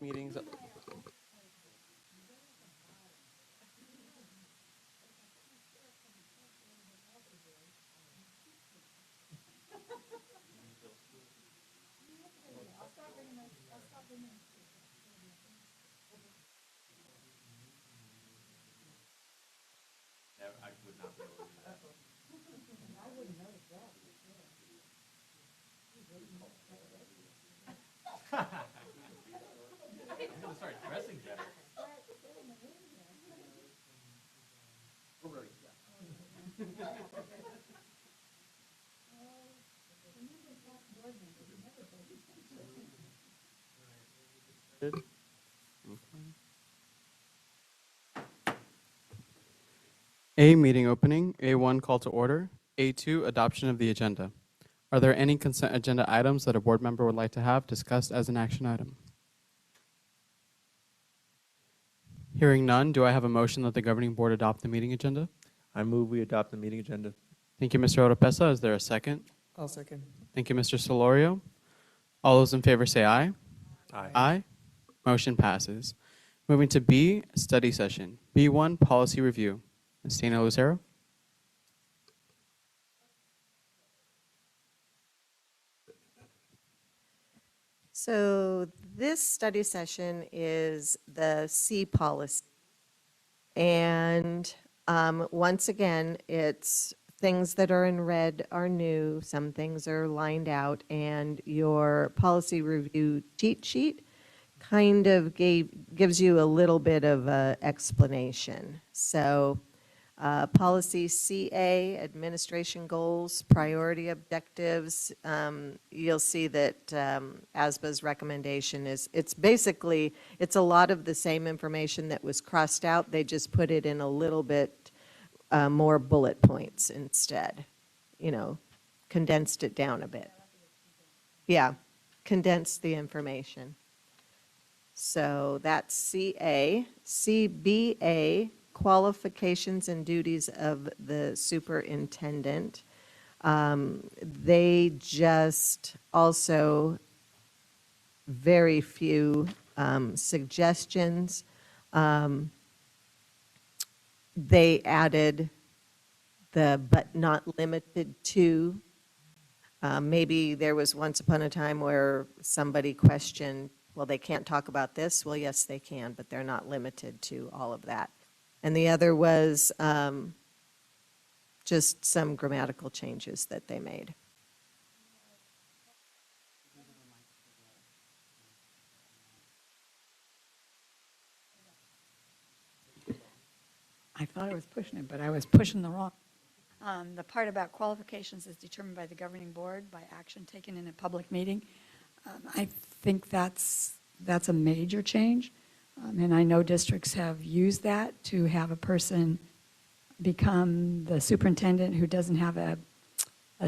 meetings. I would not be able to do that. I'm gonna start dressing better. We're ready. Good. Okay. A, meeting opening. A1, call to order. A2, adoption of the agenda. Are there any consent agenda items that a board member would like to have discussed as an action item? Hearing none, do I have a motion that the governing board adopt the meeting agenda? I move we adopt the meeting agenda. Thank you, Mr. Oropesa. Is there a second? I'll second. Thank you, Mr. Solorio. All those in favor say aye. Aye. Aye. Motion passes. Moving to B, study session. B1, policy review. Ms. Tina Lucero. So this study session is the C policy. And once again, it's things that are in red are new, some things are lined out, and your policy review cheat sheet kind of gives you a little bit of an explanation. So policy CA, administration goals, priority objectives, you'll see that ASBA's recommendation is, it's basically, it's a lot of the same information that was crossed out. They just put it in a little bit more bullet points instead, condensed it down a bit. Yeah, condensed the information. So that's CA. CBA, qualifications and duties of the superintendent. They just also very few suggestions. They added the but not limited to. Maybe there was once upon a time where somebody questioned, well, they can't talk about this. Well, yes, they can, but they're not limited to all of that. And the other was just some grammatical changes that they made. I thought I was pushing it, but I was pushing the wrong. The part about qualifications is determined by the governing board by action taken in a public meeting. I think that's a major change. And I know districts have used that to have a person become the superintendent who doesn't have a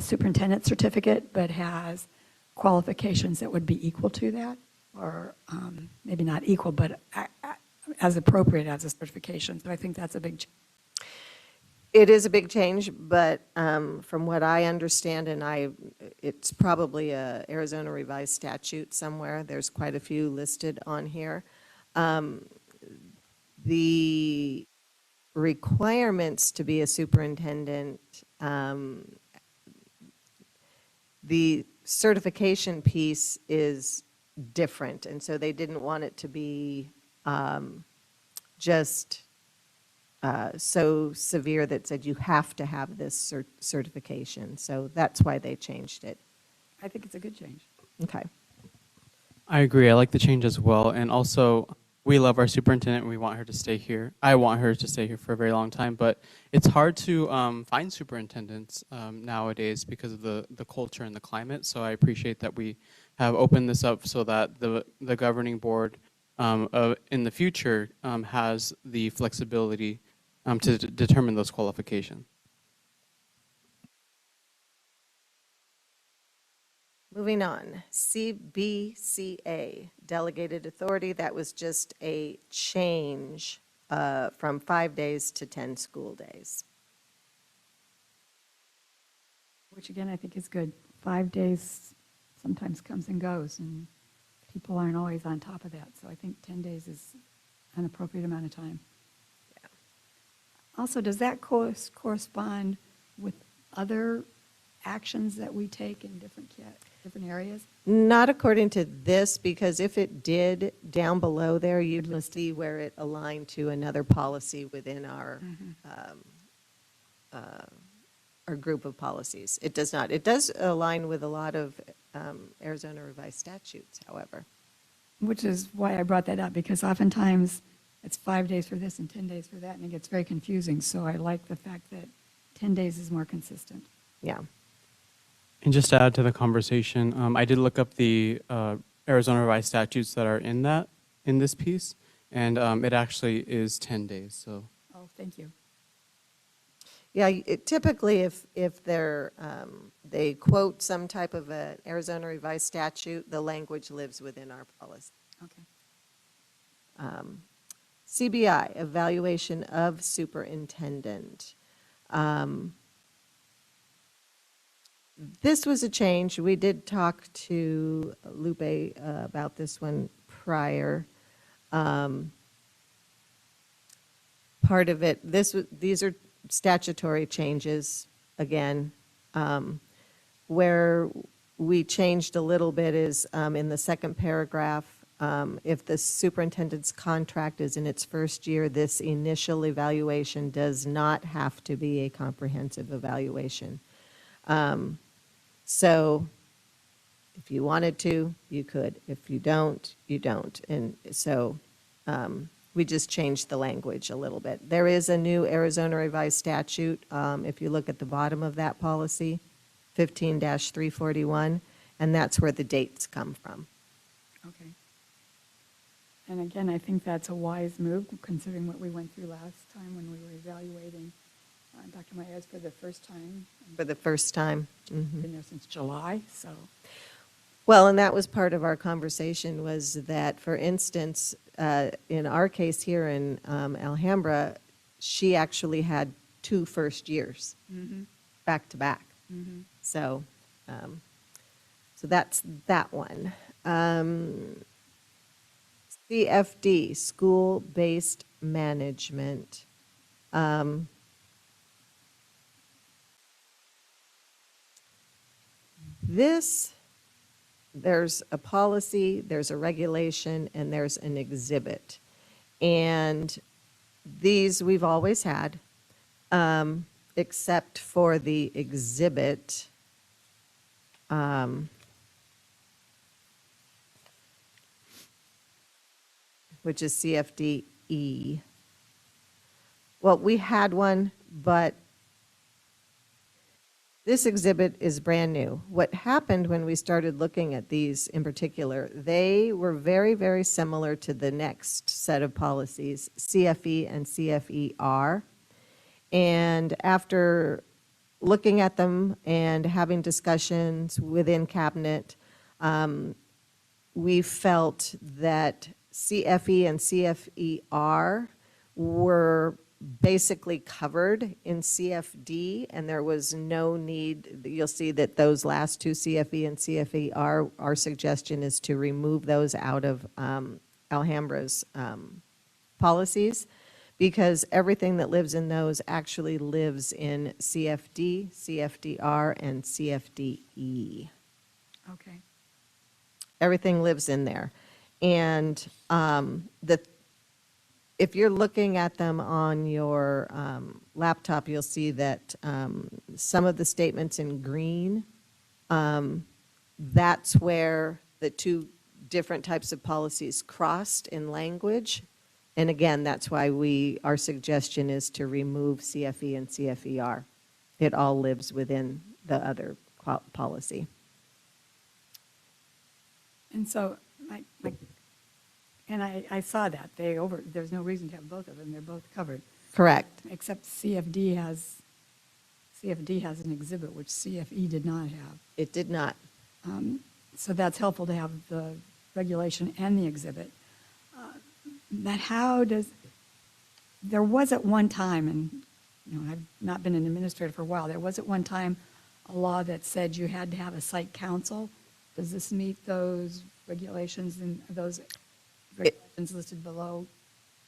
superintendent certificate, but has qualifications that would be equal to that, or maybe not equal, but as appropriate as a certification. So I think that's a big change. It is a big change, but from what I understand, and it's probably a Arizona revised statute somewhere. There's quite a few listed on here. The requirements to be a superintendent, the certification piece is different, and so they didn't want it to be just so severe that said you have to have this certification. So that's why they changed it. I think it's a good change. Okay. I agree. I like the change as well. And also, we love our superintendent. We want her to stay here. I want her to stay here for a very long time. But it's hard to find superintendents nowadays because of the culture and the climate. So I appreciate that we have opened this up so that the governing board in the future has the flexibility to determine those qualifications. Moving on, CBCA, delegated authority. That was just a change from 5 days to 10 school days. Which again, I think is good. 5 days sometimes comes and goes. And people aren't always on top of that. So I think 10 days is an appropriate amount of time. Also, does that correspond with other actions that we take in different areas? Not according to this, because if it did, down below there, you'd see where it aligned to another policy within our group of policies. It does not. It does align with a lot of Arizona revised statutes, however. Which is why I brought that up, because oftentimes it's 5 days for this and 10 days for that, and it gets very confusing. So I like the fact that 10 days is more consistent. Yeah. And just to add to the conversation, I did look up the Arizona revised statutes that are in this piece, and it actually is 10 days. So Oh, thank you. Yeah, typically if they quote some type of an Arizona revised statute, the language lives within our policy. Okay. CBI, evaluation of superintendent. This was a change. We did talk to Lupe about this one prior. Part of it, these are statutory changes, again. Where we changed a little bit is in the second paragraph, if the superintendent's contract is in its first year, this initial evaluation does not have to be a comprehensive evaluation. So if you wanted to, you could. If you don't, you don't. And so we just changed the language a little bit. There is a new Arizona revised statute, if you look at the bottom of that policy, 15-341, and that's where the dates come from. Okay. And again, I think that's a wise move, considering what we went through last time when we were evaluating Dr. Maez for the first time. For the first time. Been there since July, so. Well, and that was part of our conversation, was that, for instance, in our case here in Alhambra, she actually had 2 first years back to back. So that's that one. CFD, school-based management. There's a policy, there's a regulation, and there's an exhibit. And these we've always had, except for the exhibit. Which is CFDE. Well, we had one, but this exhibit is brand new. What happened when we started looking at these in particular, they were very, very similar to the next set of policies, CFE and CFER. And after looking at them and having discussions within cabinet, we felt that CFE and CFER were basically covered in CFD, and there was no need. You'll see that those last 2, CFE and CFER, our suggestion is to remove those out of Alhambra's policies, because everything that lives in those actually lives in CFD, CFDR, and CFDE. Okay. Everything lives in there. And if you're looking at them on your laptop, you'll see that some of the statements in green, that's where the 2 different types of policies crossed in language. And again, that's why our suggestion is to remove CFE and CFER. It all lives within the other policy. And so, I saw that. There's no reason to have both of them. They're both covered. Correct. Except CFD has an exhibit, which CFE did not have. It did not. So that's helpful to have the regulation and the exhibit. But there was at one time, and I've not been an administrator for a while, there was at one time a law that said you had to have a site council Does this meet those regulations and those regulations listed below?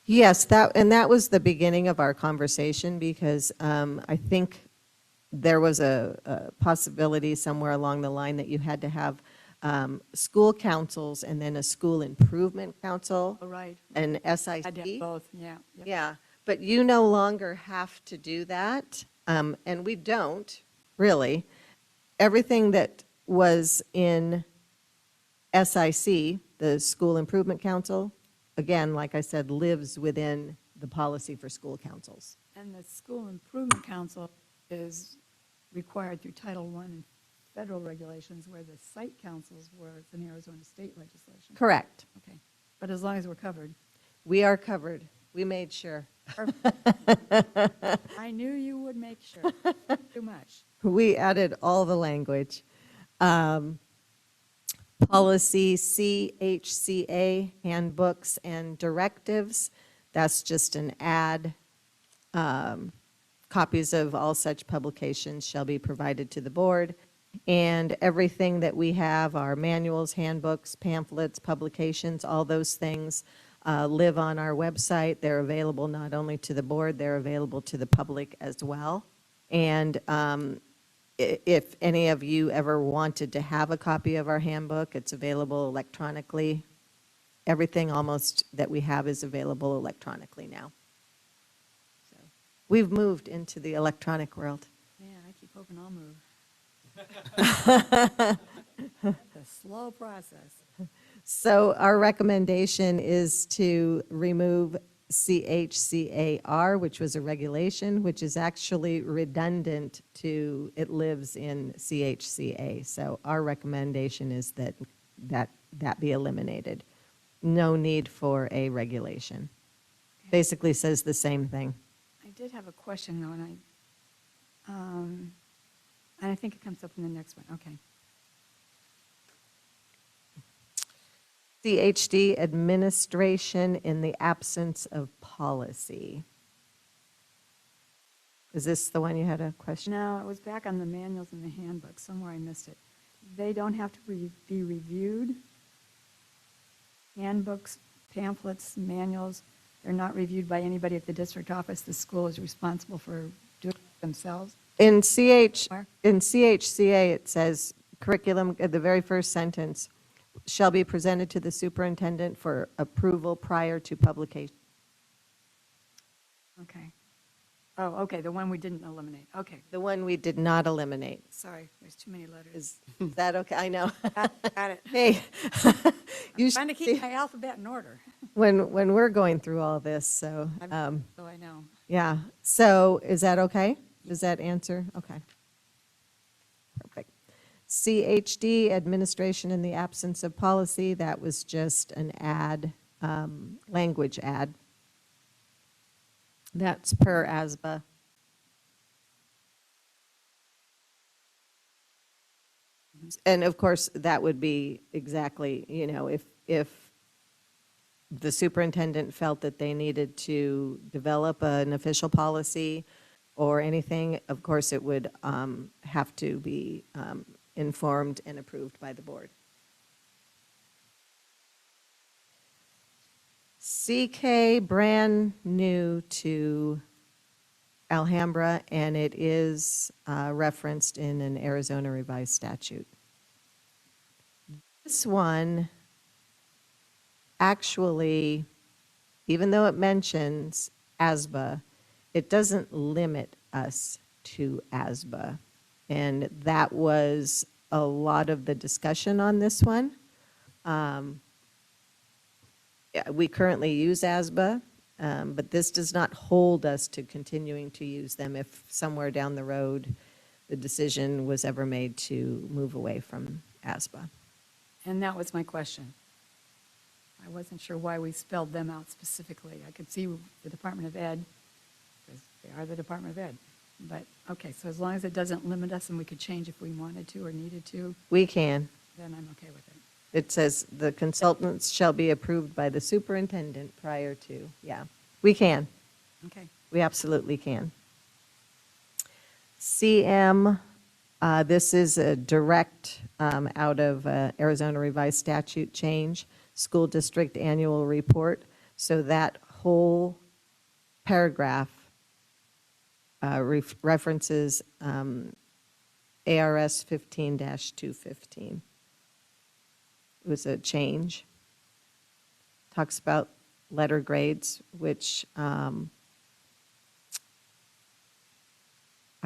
Yes, that was the beginning of our conversation, because I think there was a possibility somewhere along the line that you had to have school councils and then a school improvement council, Oh, right. an Had to have SIC. both, yeah. Yep. Yeah, but you no longer have to do that, and we don't, really. Everything that was in SIC, the School Improvement Council, again, like I said, lives within the policy for school councils. And the School Improvement Council is required through Title I and federal regulations, where the site councils were in Arizona state legislation. Correct. Okay, but as long as we're covered. We are covered. We made sure. I knew you would make sure. Too much. We added all the language. Policy CHCA, handbooks and directives, that's just an add. Copies of all such publications shall be provided to the board. And everything that we have, our manuals, handbooks, pamphlets, publications, all those things live on our website. They're available not only to the board, they're available to the public as well. And if any of you ever wanted to have a copy of our handbook, it's available electronically. Everything almost that we have is available electronically now. So we've moved into the electronic world. Man, I keep hoping I'll move. It's a slow process. So our recommendation is to remove CHCAR, which was a regulation, which is actually redundant to, it lives in CHCA. So our recommendation is that be eliminated. No need for a regulation. Basically says the same thing. I did have a question, though, and I think it comes up in the next one. Okay. CHD, administration in the absence of policy. Is this the one you had a question? No, it was back on the manuals and the handbook. Somewhere I missed it. They don't have to be reviewed. Handbooks, pamphlets, manuals, they're not reviewed by anybody at the district office. The school is responsible for doing it themselves. In Where? CHCA, it says curriculum, at the very first sentence, shall be presented to the superintendent for approval prior to publication. Okay. Oh, okay, the one we didn't eliminate. Okay, The one we did not eliminate. sorry, there's too many letters. Is that okay? I know. Got it. Hey, you Trying to should keep see my alphabet in order, when we're going through all this, so, so I know. yeah. So is that okay? Does that answer? Okay. Perfect. CHD, administration in the absence of policy, that was just an add, language add. That's per ASBA. And of course, that would be exactly, if the superintendent felt that they needed to develop an official policy or anything, of course, it would have to be informed and approved by the board. CK, brand new to Alhambra, and it is referenced in an Arizona revised statute. This one, actually, even though it mentions ASBA, it doesn't limit us to ASBA. And that was a lot of the discussion on this one. We currently use ASBA, but this does not hold us to continuing to use them if somewhere down the road the decision was ever made to move away from ASBA. And that was my question. I wasn't sure why we spelled them out specifically. I could see the Department of Ed, because they are the Department of Ed. But, okay, so as long as it doesn't limit us and we could change if we wanted to or needed to, We can. then I'm okay with it. It says the consultants shall be approved by the superintendent prior to, yeah. We can. Okay. We absolutely can. CM, This is a direct out of Arizona Revised Statute change, school district annual report. So that whole paragraph references ARS 15-215. It was a change. Talks about letter grades, which I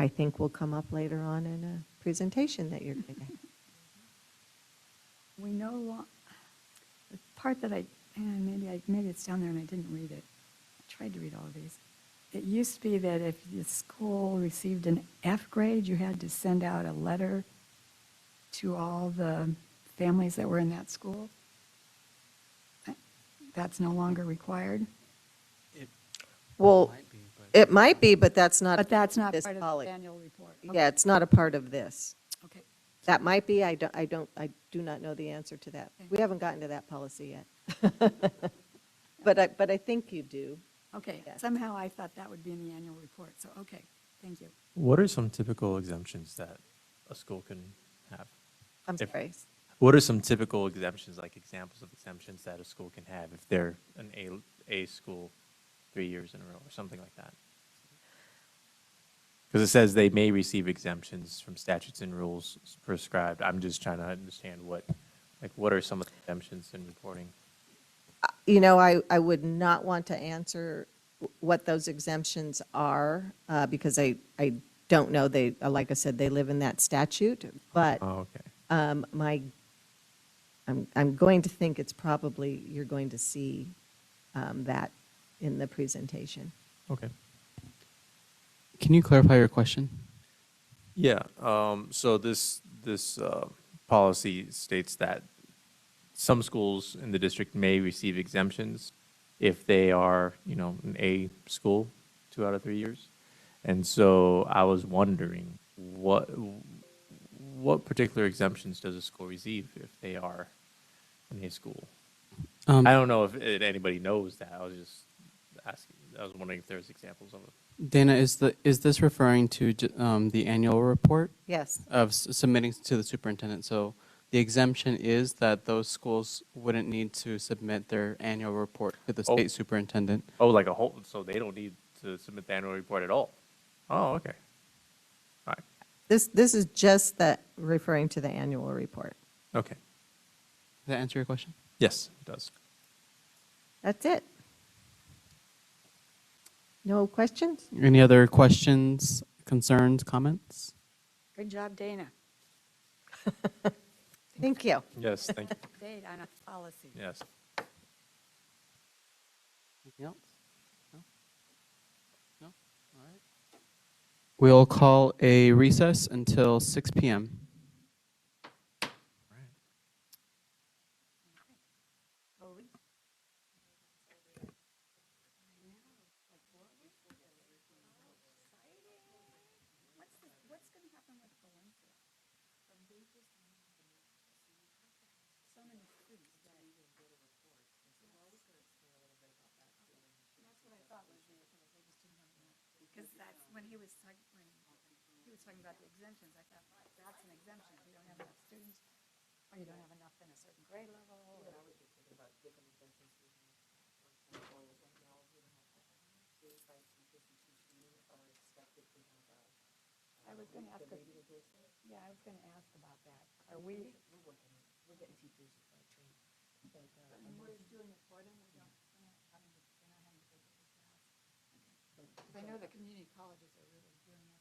think will come up later on in a presentation that you're going to get. We no longer, the part that maybe it's down there and I didn't read it. I tried to read all of these. It used to be that if the school received an F grade, you had to send out a letter to all the families that were in that school. That's no longer required. Well, Might be, but- it might be, but that's not. But that's not this part of policy. the annual report. Yeah, it's not a part of this. Okay. That might be, I do not know the answer to that. Okay. We haven't gotten to that policy yet. But I think you do. Okay, Yes. somehow I thought that would be in the annual report, so, okay, thank you. What are some typical exemptions that a school can have? I'm If- sorry. What are some typical exemptions, like examples of exemptions that a school can have if they're an A school 3 years in a row or something like that? Because it says they may receive exemptions from statutes and rules prescribed. I'm just trying to understand what are some of the exemptions in reporting? You know, I would not want to answer what those exemptions are because I don't know. They, like I said, they live in that statute. But Oh, okay. I'm going to think it's probably, you're going to see that in the presentation. Okay. Can you clarify your question? Yeah, so this policy states that some schools in the district may receive exemptions if they are, an A school 2 out of 3 years. And so I was wondering, what particular exemptions does a school receive if they are an A school? I don't know if anybody knows that. I was just asking. I was wondering if there's examples of it. Dana, is this referring to the annual report Yes. of submitting to the superintendent? So the exemption is that those schools wouldn't need to submit their annual report to the Oh. state superintendent. Oh, like a whole, so they don't need to submit the annual report at all? Oh, okay. All right, This is just referring to the annual report. okay. Does that answer your question? Yes, it does. That's it. No questions? Any other questions, concerns, comments? Good job, Dana. Thank you. Yes, thank you. Date on a policy. Yes. Anything else? No? No? All right. We'll call a recess until 6 p.m. What's going to happen with Valencia? So many students, right? That's what I thought was the, they just didn't have enough. Because that's when he was talking about the exemptions, I thought, that's an exemption. If you don't have enough students, or you don't have enough in a certain grade level. Or I was just thinking about different exemptions we have. For example, right now, we don't have 85 teachers and 2 students are expected to have a. I was going to ask. Yeah, I was going to ask about that. Are we? We're working on it. We're getting teachers trained. But, and we're doing it for them. We're not having to take it themselves. Because I know the community colleges are really doing it.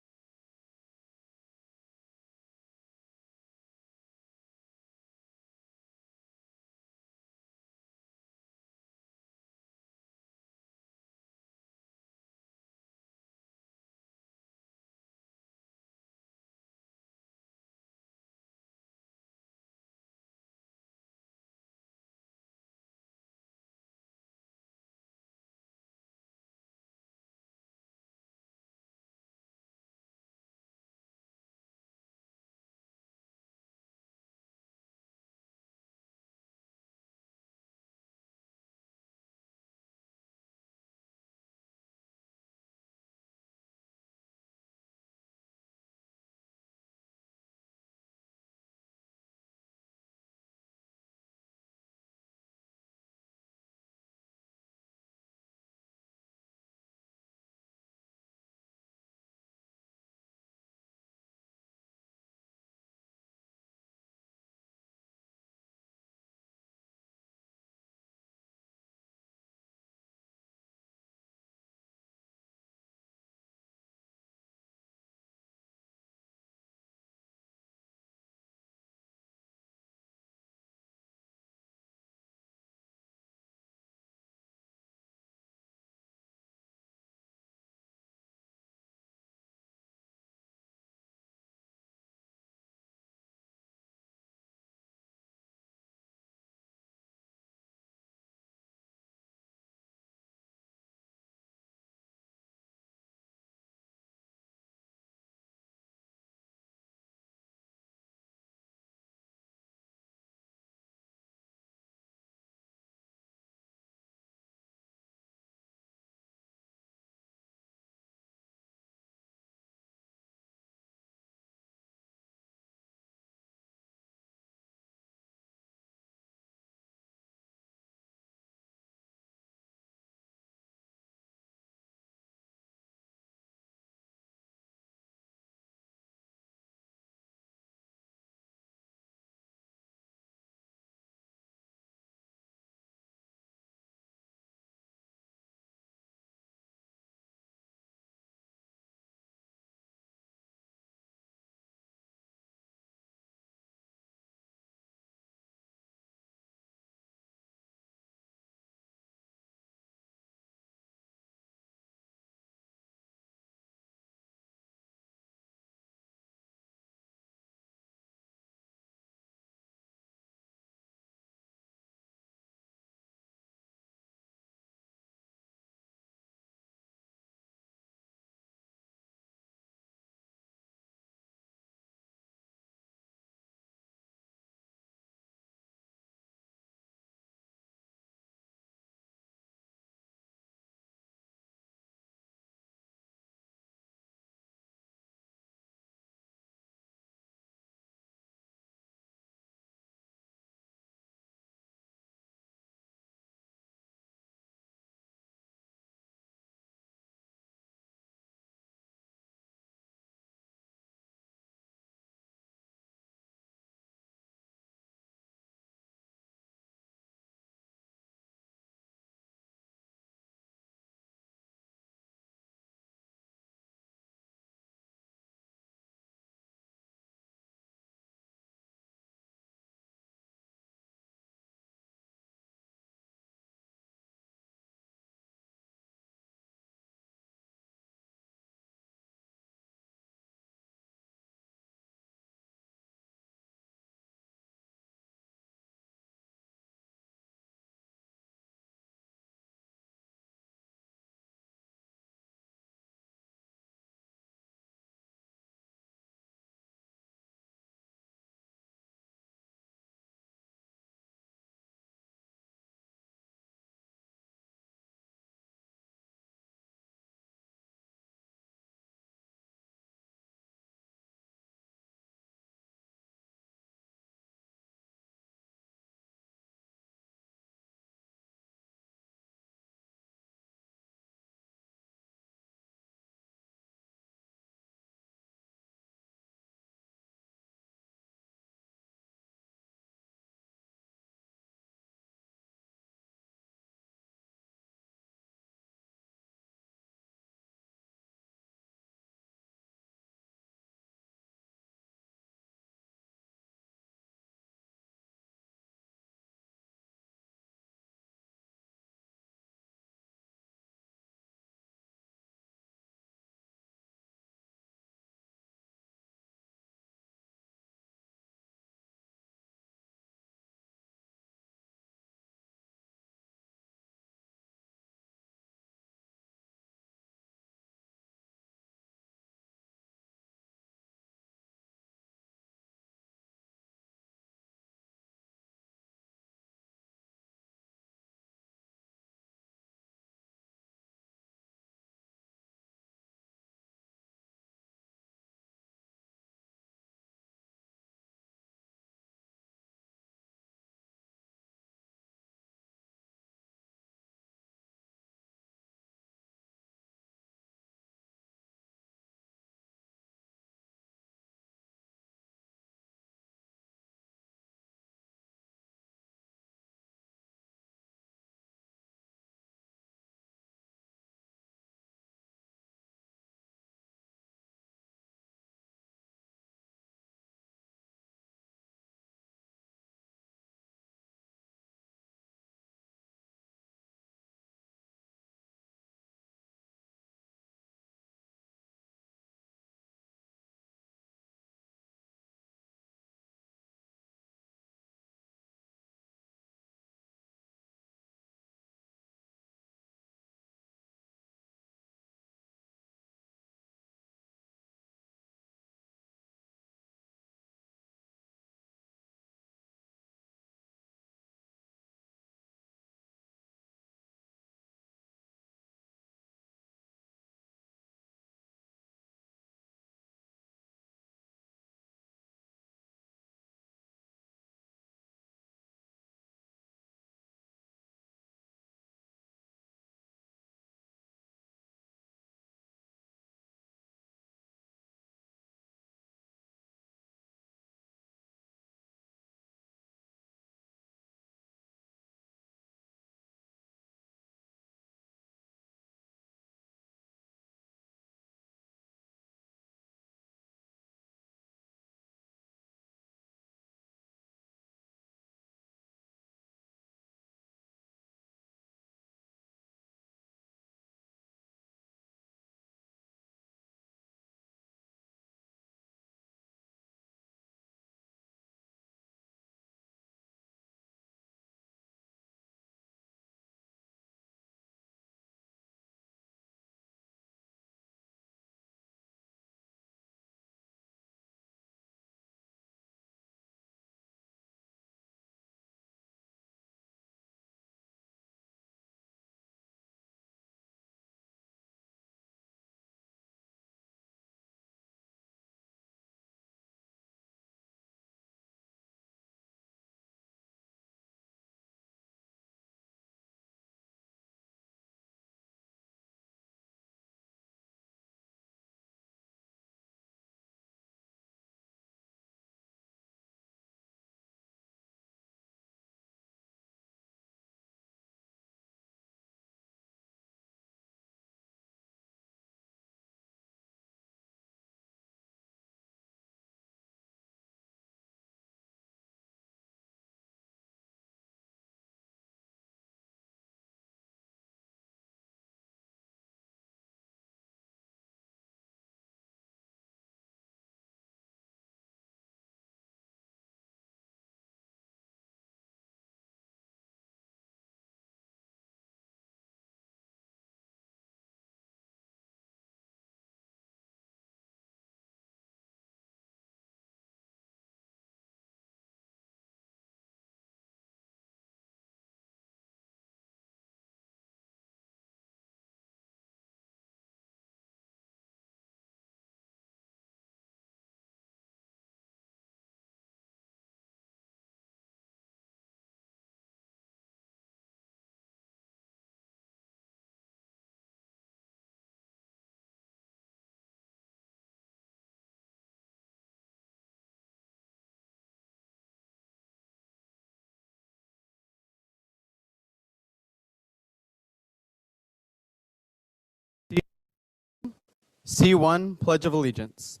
C1, Pledge of Allegiance.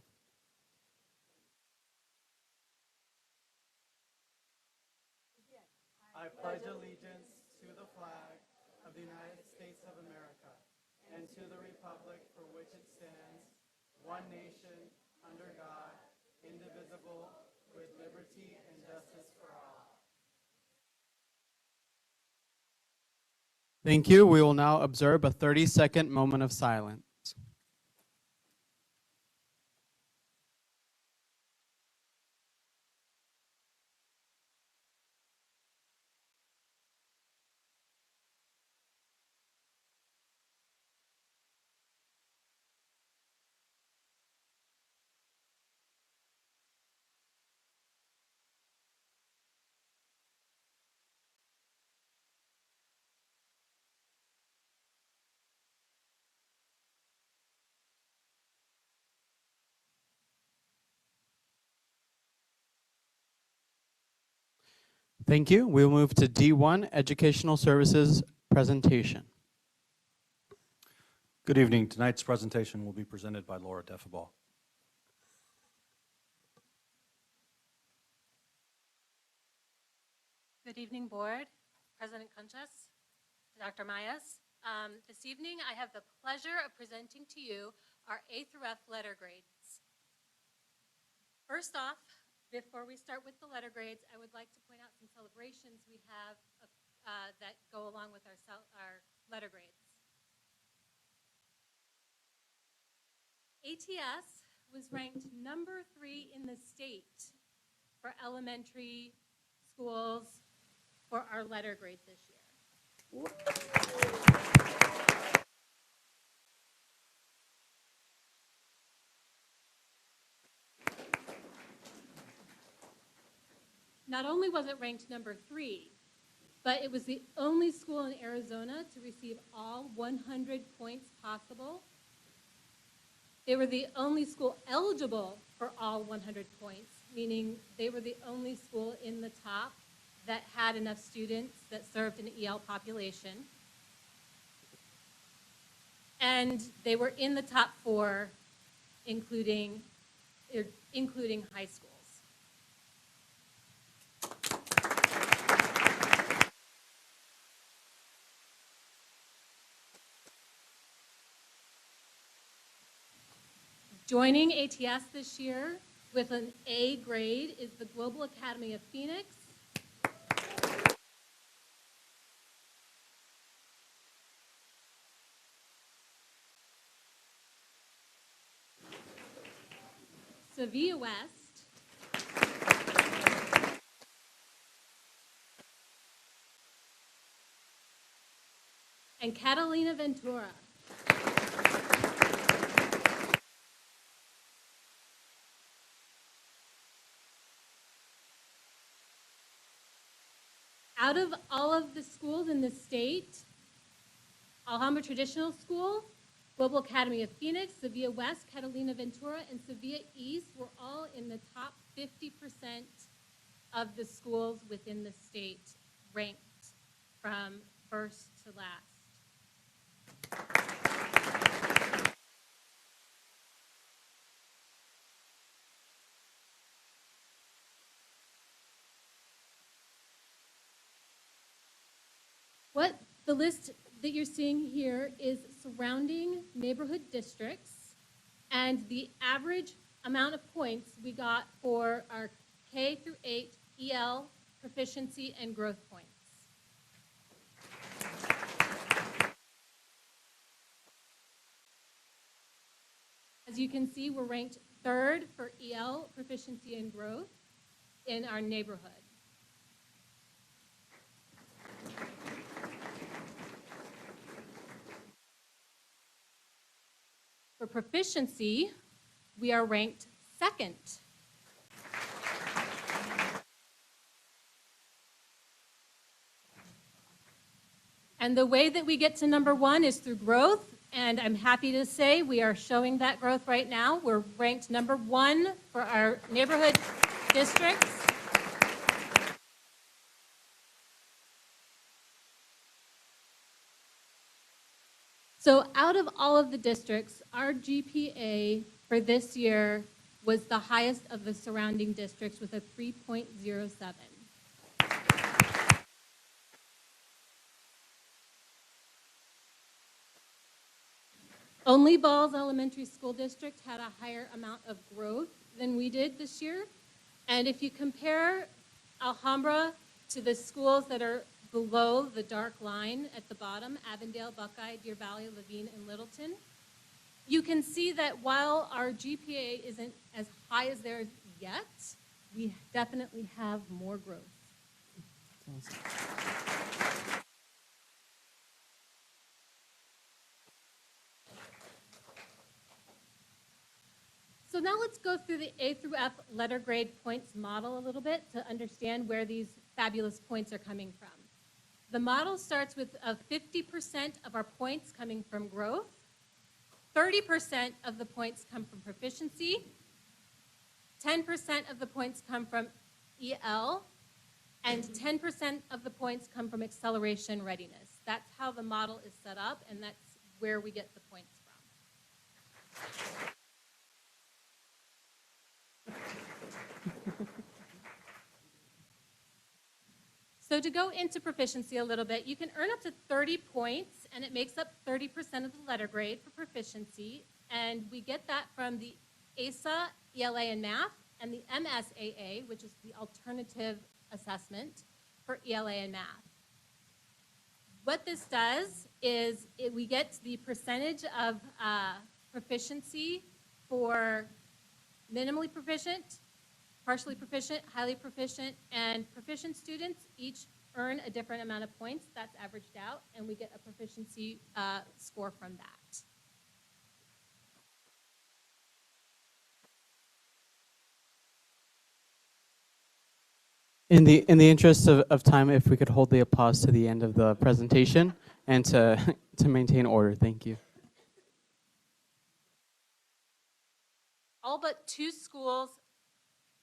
I pledge allegiance to the flag of the United States of America and to the republic for which it stands, one nation, under God, indivisible, with liberty and justice for all. Thank you. We will now observe a 30-second moment of silence. Thank you. We'll move to D1, Educational Services Presentation. Good evening. Tonight's presentation will be presented by Laura Defabal. Good evening, Board, President Conchas, Dr. Mayas. This evening, I have the pleasure of presenting to you our A through F letter grades. First off, before we start with the letter grades, I would like to point out some celebrations we have that go along with our letter grades. ATS was ranked number 3 in the state for elementary schools for our letter grade this year. Not only was it ranked number 3, but it was the only school in Arizona to receive all 100 points possible. They were the only school eligible for all 100 points, meaning they were the only school in the top that had enough students that served an EL population. And they were in the top 4, including high schools. Joining ATS this year with an A grade is the Global Academy of Phoenix, Sevilla West, and Catalina Ventura. Out of all of the schools in the state, Alhambra Traditional School, Global Academy of Phoenix, Sevilla West, Catalina Ventura, and Sevilla East were all in the top 50% of the schools within the state, ranked from first to last. What the list that you're seeing here is surrounding neighborhood districts and the average amount of points we got for our K through 8 EL proficiency and growth points. As you can see, we're ranked 3rd for EL proficiency and growth in our neighborhood. For proficiency, we are ranked 2nd. And the way that we get to number 1 is through growth, and I'm happy to say we are showing that growth right now. We're ranked number 1 for our neighborhood districts. So out of all of the districts, our GPA for this year was the highest of the surrounding districts with a 3.07. Only Balls Elementary School District had a higher amount of growth than we did this year. And if you compare Alhambra to the schools that are below the dark line at the bottom, Avondale, Buckeye, Deer Valley, Levine, and Littleton, you can see that while our GPA isn't as high as theirs yet, we definitely have more growth. So now let's go through the A through F letter grade points model a little bit to understand where these fabulous points are coming from. The model starts with 50% of our points coming from growth, 30% of the points come from proficiency, 10% of the points come from EL, and 10% of the points come from acceleration readiness. That's how the model is set up, and that's where we get the points from. So to go into proficiency a little bit, you can earn up to 30 points, and it makes up 30% of the letter grade for proficiency. And we get that from the ASA, ELA, and math, and the MSAA, which is the alternative assessment for ELA and math. What this does is we get the percentage of proficiency for minimally proficient, partially proficient, highly proficient, and proficient students each earn a different amount of points. That's averaged out, and we get a proficiency score from that. In the interest of time, if we could hold the applause to the end of the presentation and to to maintain order, thank you. All but 2 schools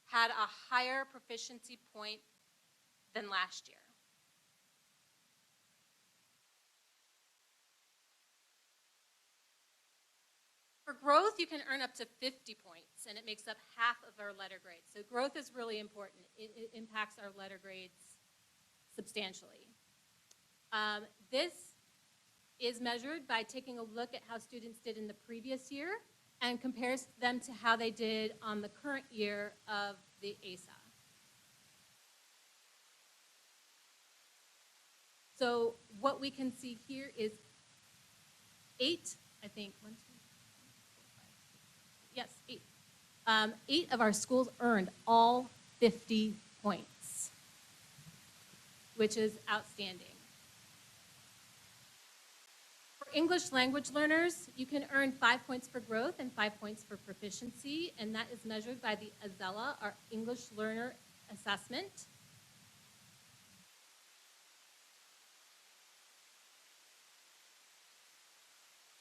had a higher proficiency point than last year. For growth, you can earn up to 50 points, and it makes up half of our letter grades. So growth is really important. It impacts our letter grades substantially. This is measured by taking a look at how students did in the previous year and compares them to how they did on the current year of the ASA. So what we can see here is 8, I think, 1, 2, 3, 4, 5, 6, 7, 8. Yes, 8. 8 of our schools earned all 50 points, which is outstanding. For English language learners, you can earn 5 points for growth and 5 points for proficiency, and that is measured by the AZELA, our English Learner Assessment.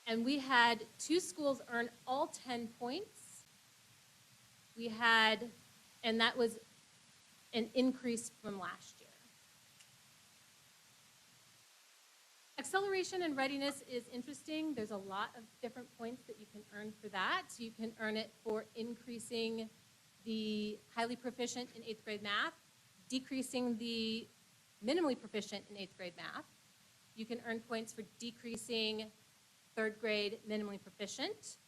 And we had 2 schools earn all 10 points. We had, and that was an increase from last year. Acceleration and readiness is interesting. There's a lot of different points that you can earn for that. You can earn it for increasing the highly proficient in 8th grade math, decreasing the minimally proficient in 8th grade math. You can earn points for decreasing 3rd grade minimally proficient.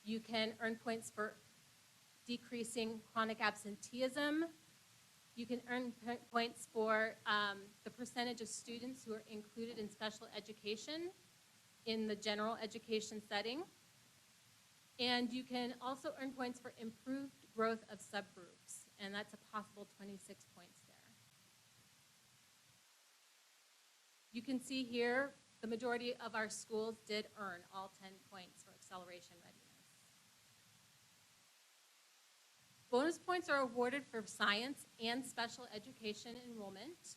You can earn points for decreasing chronic absenteeism. You can earn points for the percentage of students who are included in special education in the general education setting. And you can also earn points for improved growth of subgroups, and that's a possible 26 points there. You can see here the majority of our schools did earn all 10 points for acceleration readiness. Bonus points are awarded for science and special education enrollment.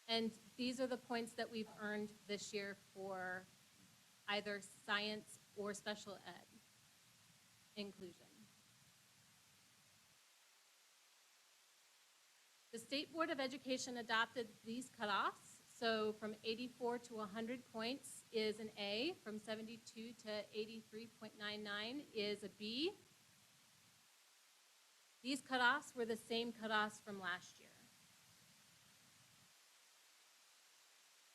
And these are the points that we've earned this year for either science or special ed inclusion. The State Board of Education adopted these cutoffs So from 84 to 100 points is an A. From 72 to 83.99 is a B. These cutoffs were the same cutoffs from last year.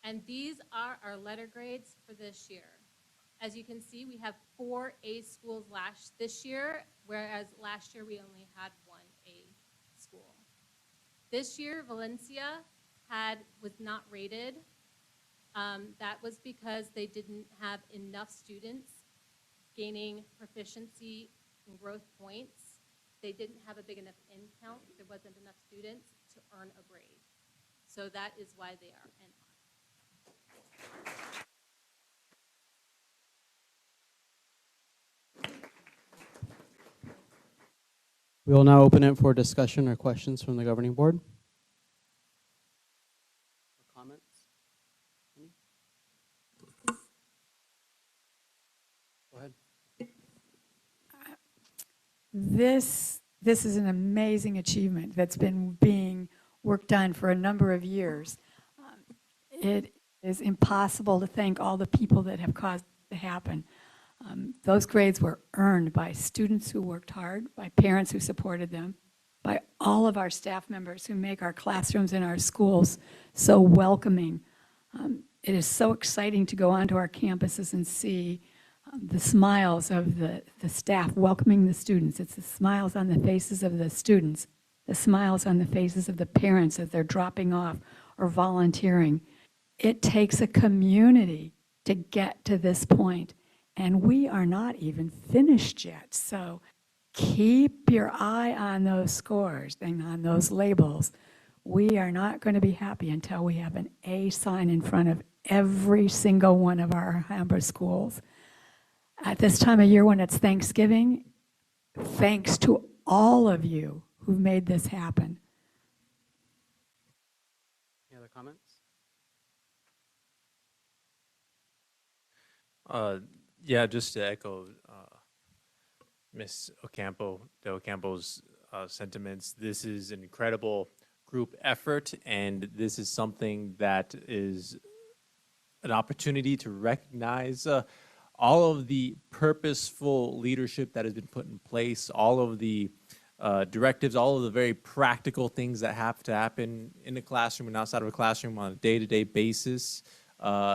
And these are our letter grades for this year. As you can see, we have 4 A schools this year, whereas last year we only had 1 A school. This year, Valencia was not rated. That was because they didn't have enough students gaining proficiency and growth points. They didn't have a big enough in count. There wasn't enough students to earn a grade. So that is why they are NR. We will now open it for discussion or questions from the governing board. Or comments? Any? Go ahead. This is an amazing achievement that's been being worked on for a number of years. It is impossible to thank all the people that have caused it to happen. Those grades were earned by students who worked hard, by parents who supported them, by all of our staff members who make our classrooms and our schools so welcoming. It is so exciting to go onto our campuses and see the smiles of the staff welcoming the students. It's the smiles on the faces of the students, the smiles on the faces of the parents as they're dropping off or volunteering. It takes a community to get to this point, and we are not even finished yet. So keep your eye on those scores and on those labels. We are not going to be happy until we have an A sign in front of every single one of our Alhambra schools. At this time of year when it's Thanksgiving, thanks to all of you who've made this happen. Any other comments? Yeah, just to echo Ms. De Ocampo's sentiments, this is an incredible group effort, and this is something that is an opportunity to recognize all of the purposeful leadership that has been put in place, all of the directives, all of the very practical things that have to happen in the classroom and outside of a classroom on a day-to-day basis.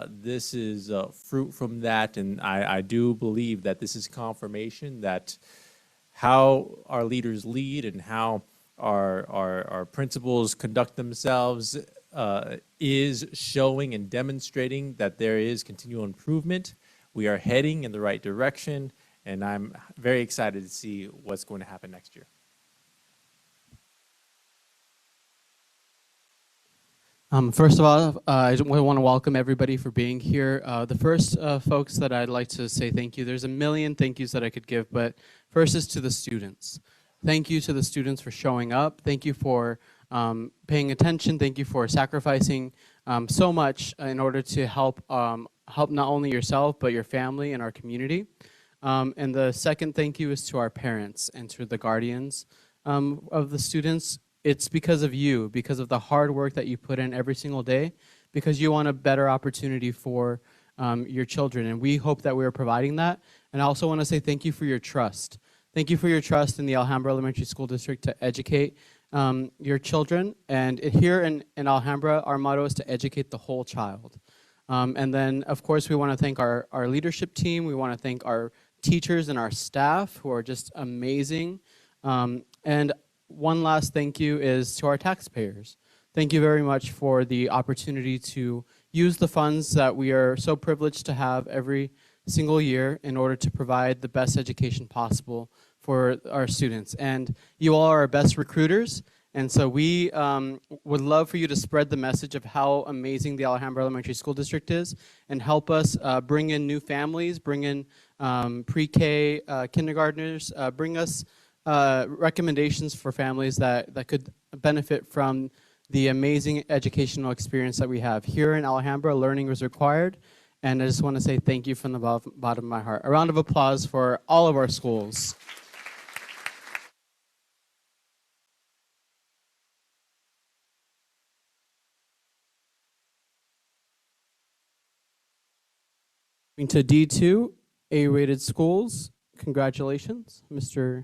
This is fruit from that, and I do believe that this is confirmation that how our leaders lead and how our principals conduct themselves is showing and demonstrating that there is continual improvement. We are heading in the right direction, and I'm very excited to see what's going to happen next year. First of all, I want to welcome everybody for being here. The first folks that I'd like to say thank you, there's a million thank yous that I could give, but first is to the students. Thank you to the students for showing up. Thank you for paying attention. Thank you for sacrificing so much in order to help not only yourself, but your family and our community. And the second thank you is to our parents and to the guardians of the students. It's because of you, because of the hard work that you put in every single day, because you want a better opportunity for your children. And we hope that we are providing that. And I also want to say thank you for your trust. Thank you for your trust in the Alhambra Elementary School District to educate your children. And here in Alhambra, our motto is to educate the whole child. And then, of course, we want to thank our leadership team. We want to thank our teachers and our staff who are just amazing. And one last thank you is to our taxpayers. Thank you very much for the opportunity to use the funds that we are so privileged to have every single year in order to provide the best education possible for our students. And you all are our best recruiters, and so we would love for you to spread the message of how amazing the Alhambra Elementary School District is and help us bring in new families, bring in pre-K kindergartners, bring us recommendations for families that could benefit from the amazing educational experience that we have. Here in Alhambra, learning is required, and I just want to say thank you from the bottom of my heart. A round of applause for all of our schools. Moving to D2, A-rated schools. Congratulations, Mr.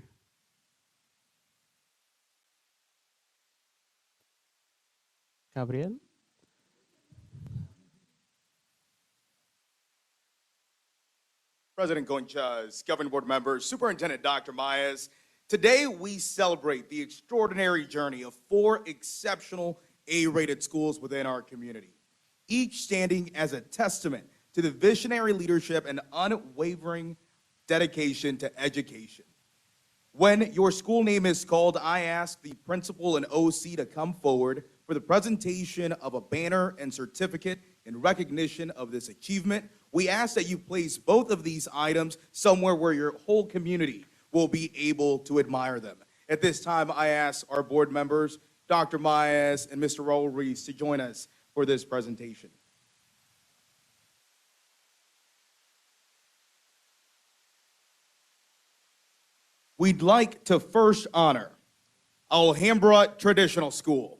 Gabriel. President Conchas, Governing Board members, Superintendent Dr. Myers. Today we celebrate the extraordinary journey of 4 exceptional A-rated schools within our community, each standing as a testament to the visionary leadership and unwavering dedication to education. When your school name is called, I ask the principal and OC to come forward for the presentation of a banner and certificate in recognition of this achievement. We ask that you place both of these items somewhere where your whole community will be able to admire them. At this time, I ask our board members, Dr. Myers and Mr. Raul Reese, to join us for this presentation. We'd like to first honor Alhambra Traditional School.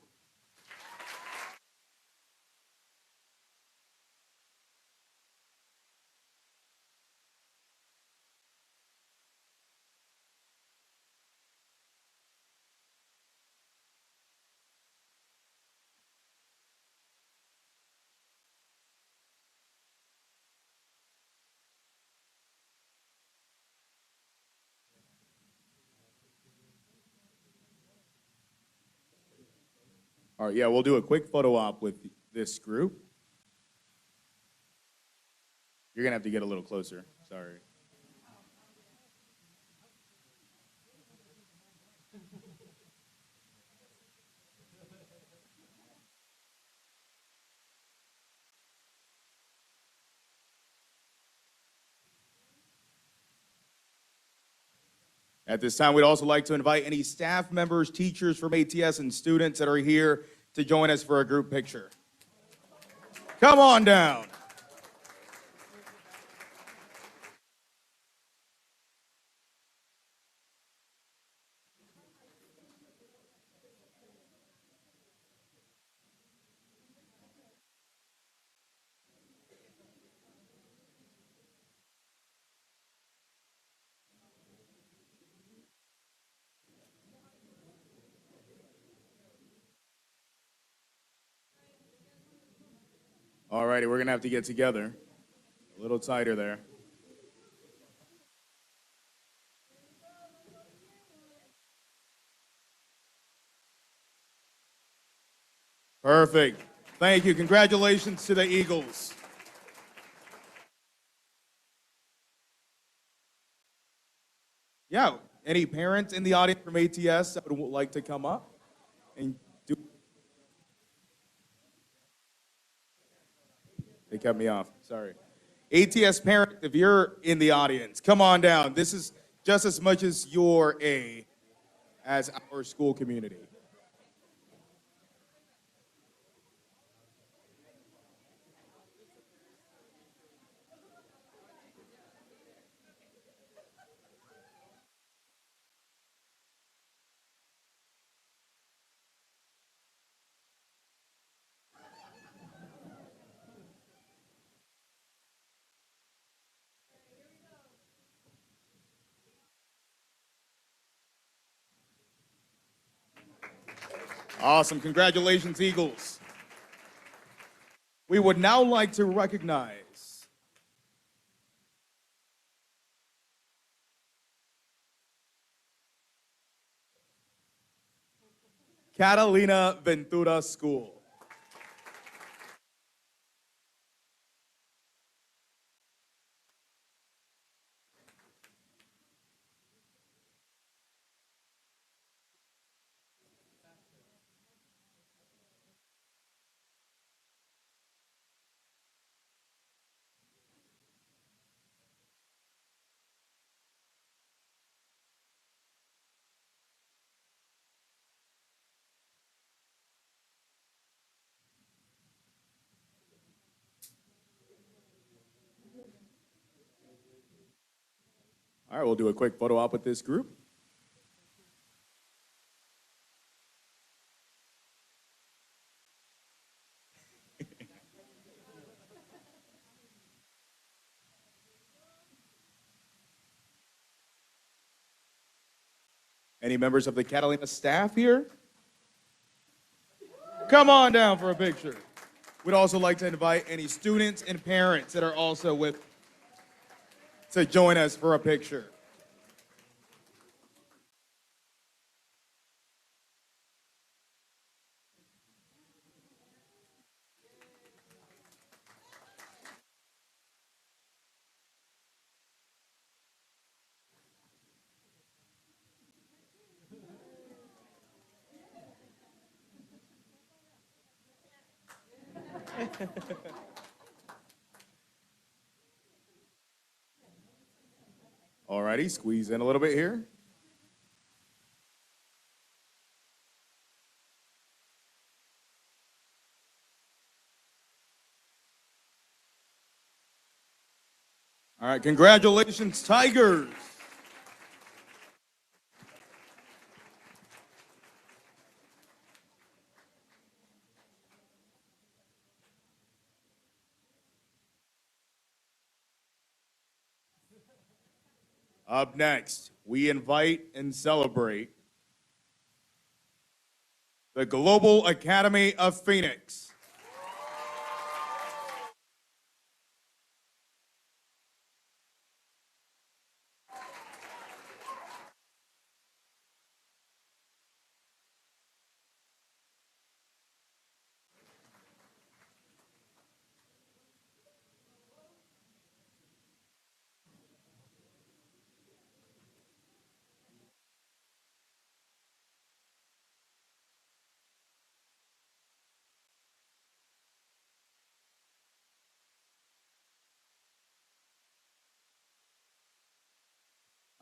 All right, yeah, we'll do a quick photo op with this group. You're gonna have to get a little closer, sorry. At this time, we'd also like to invite any staff members, teachers from ATS, and students that are here to join us for a group picture. Come on down. All righty, we're gonna have to get together. A little tighter there. Perfect. Thank you. Congratulations to the Eagles. Yeah, any parents in the audience from ATS that would like to come up and do? They cut me off, sorry. ATS parent, if you're in the audience, come on down. This is just as much as your A as our school community. Awesome. Congratulations, Eagles. We would now like to recognize Catalina Ventura School. All right, we'll do a quick photo op with this group. Any members of the Catalina staff here? Come on down for a picture. We'd also like to invite any students and parents that are also with to join us for a picture. All righty, squeeze in a little bit here. All right, congratulations, Tigers. Up next, we invite and celebrate the Global Academy of Phoenix.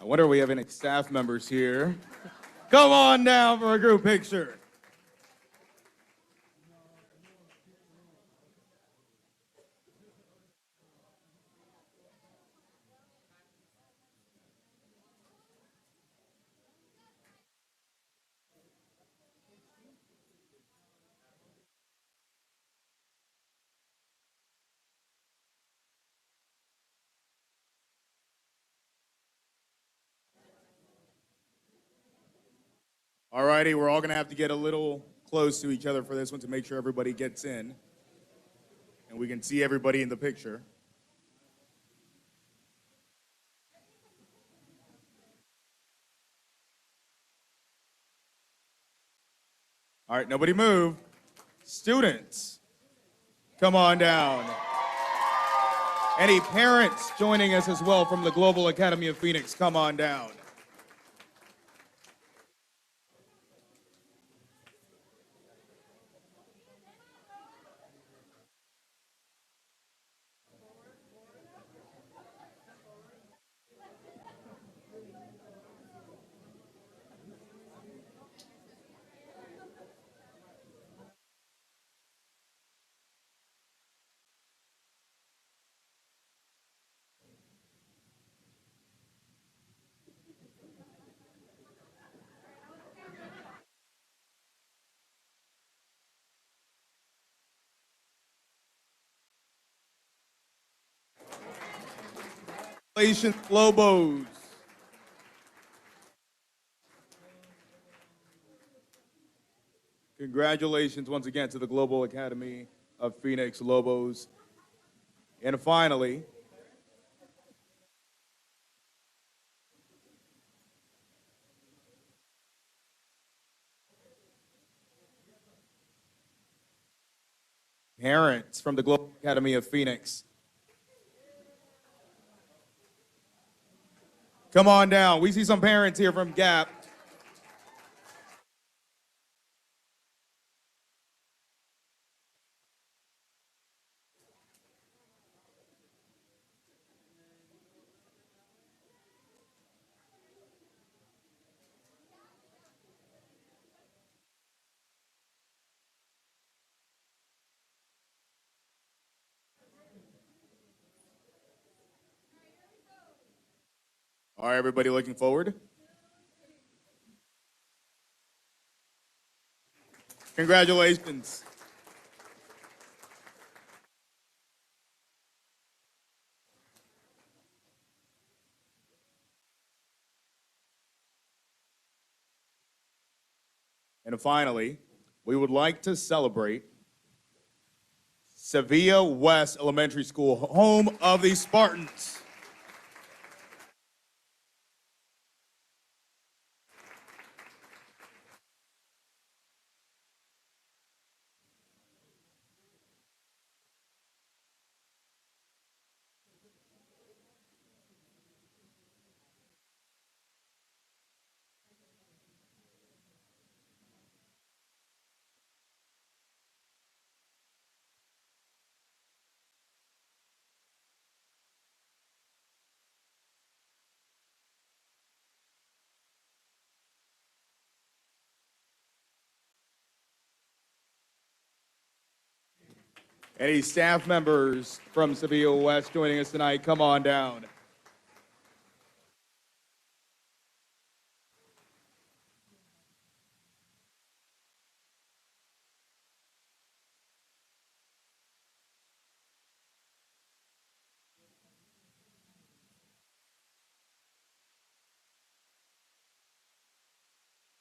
I wonder if we have any staff members here. Come on down for a group picture. All righty, we're all going to have to get a little close to each other for this one to make sure everybody gets in and we can see everybody in the picture. All right, nobody move. Students, come on down. Any parents joining us as well from the Global Academy of Phoenix, come on down. Congratulations, Lobos. Congratulations once again to the Global Academy of Phoenix Lobos. And finally, parents from the Global Academy of Phoenix. Come on down. We see some parents here from Gap. All right, everybody looking forward? Congratulations. And finally, we would like to celebrate Sevilla West Elementary School, home of the Spartans. Any staff members from Sevilla West joining us tonight, come on down.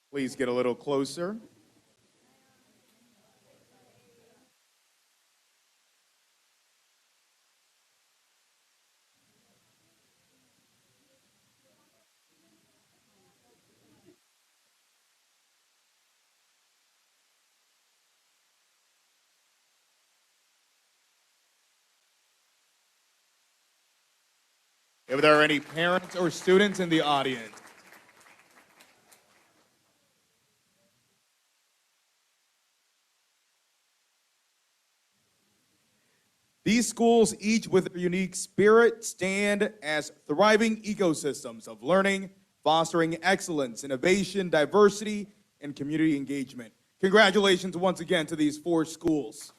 Please get a little closer. If there are any parents or students in the audience, these schools, each with a unique spirit, stand as thriving ecosystems of learning, fostering excellence, innovation, diversity, and community engagement. Congratulations once again to these 4 schools.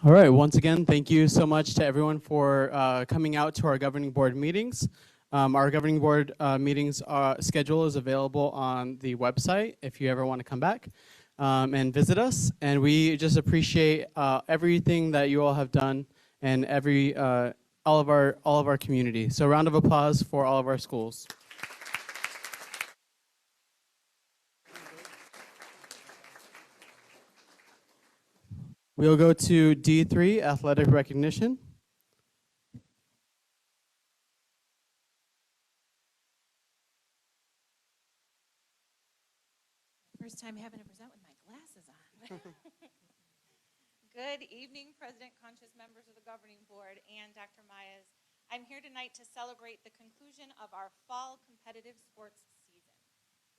All right, once again, thank you so much to everyone for coming out to our governing board meetings. Our governing board meetings schedule is available on the website if you ever want to come back and visit us. And we just appreciate everything that you all have done and all of our community. So, round of applause for all of our schools. We'll go to D3, athletic recognition. First time having to present with my glasses on. Good evening, President Conscious, members of the Governing Board, and Dr. Myers. I'm here tonight to celebrate the conclusion of our fall competitive sports season.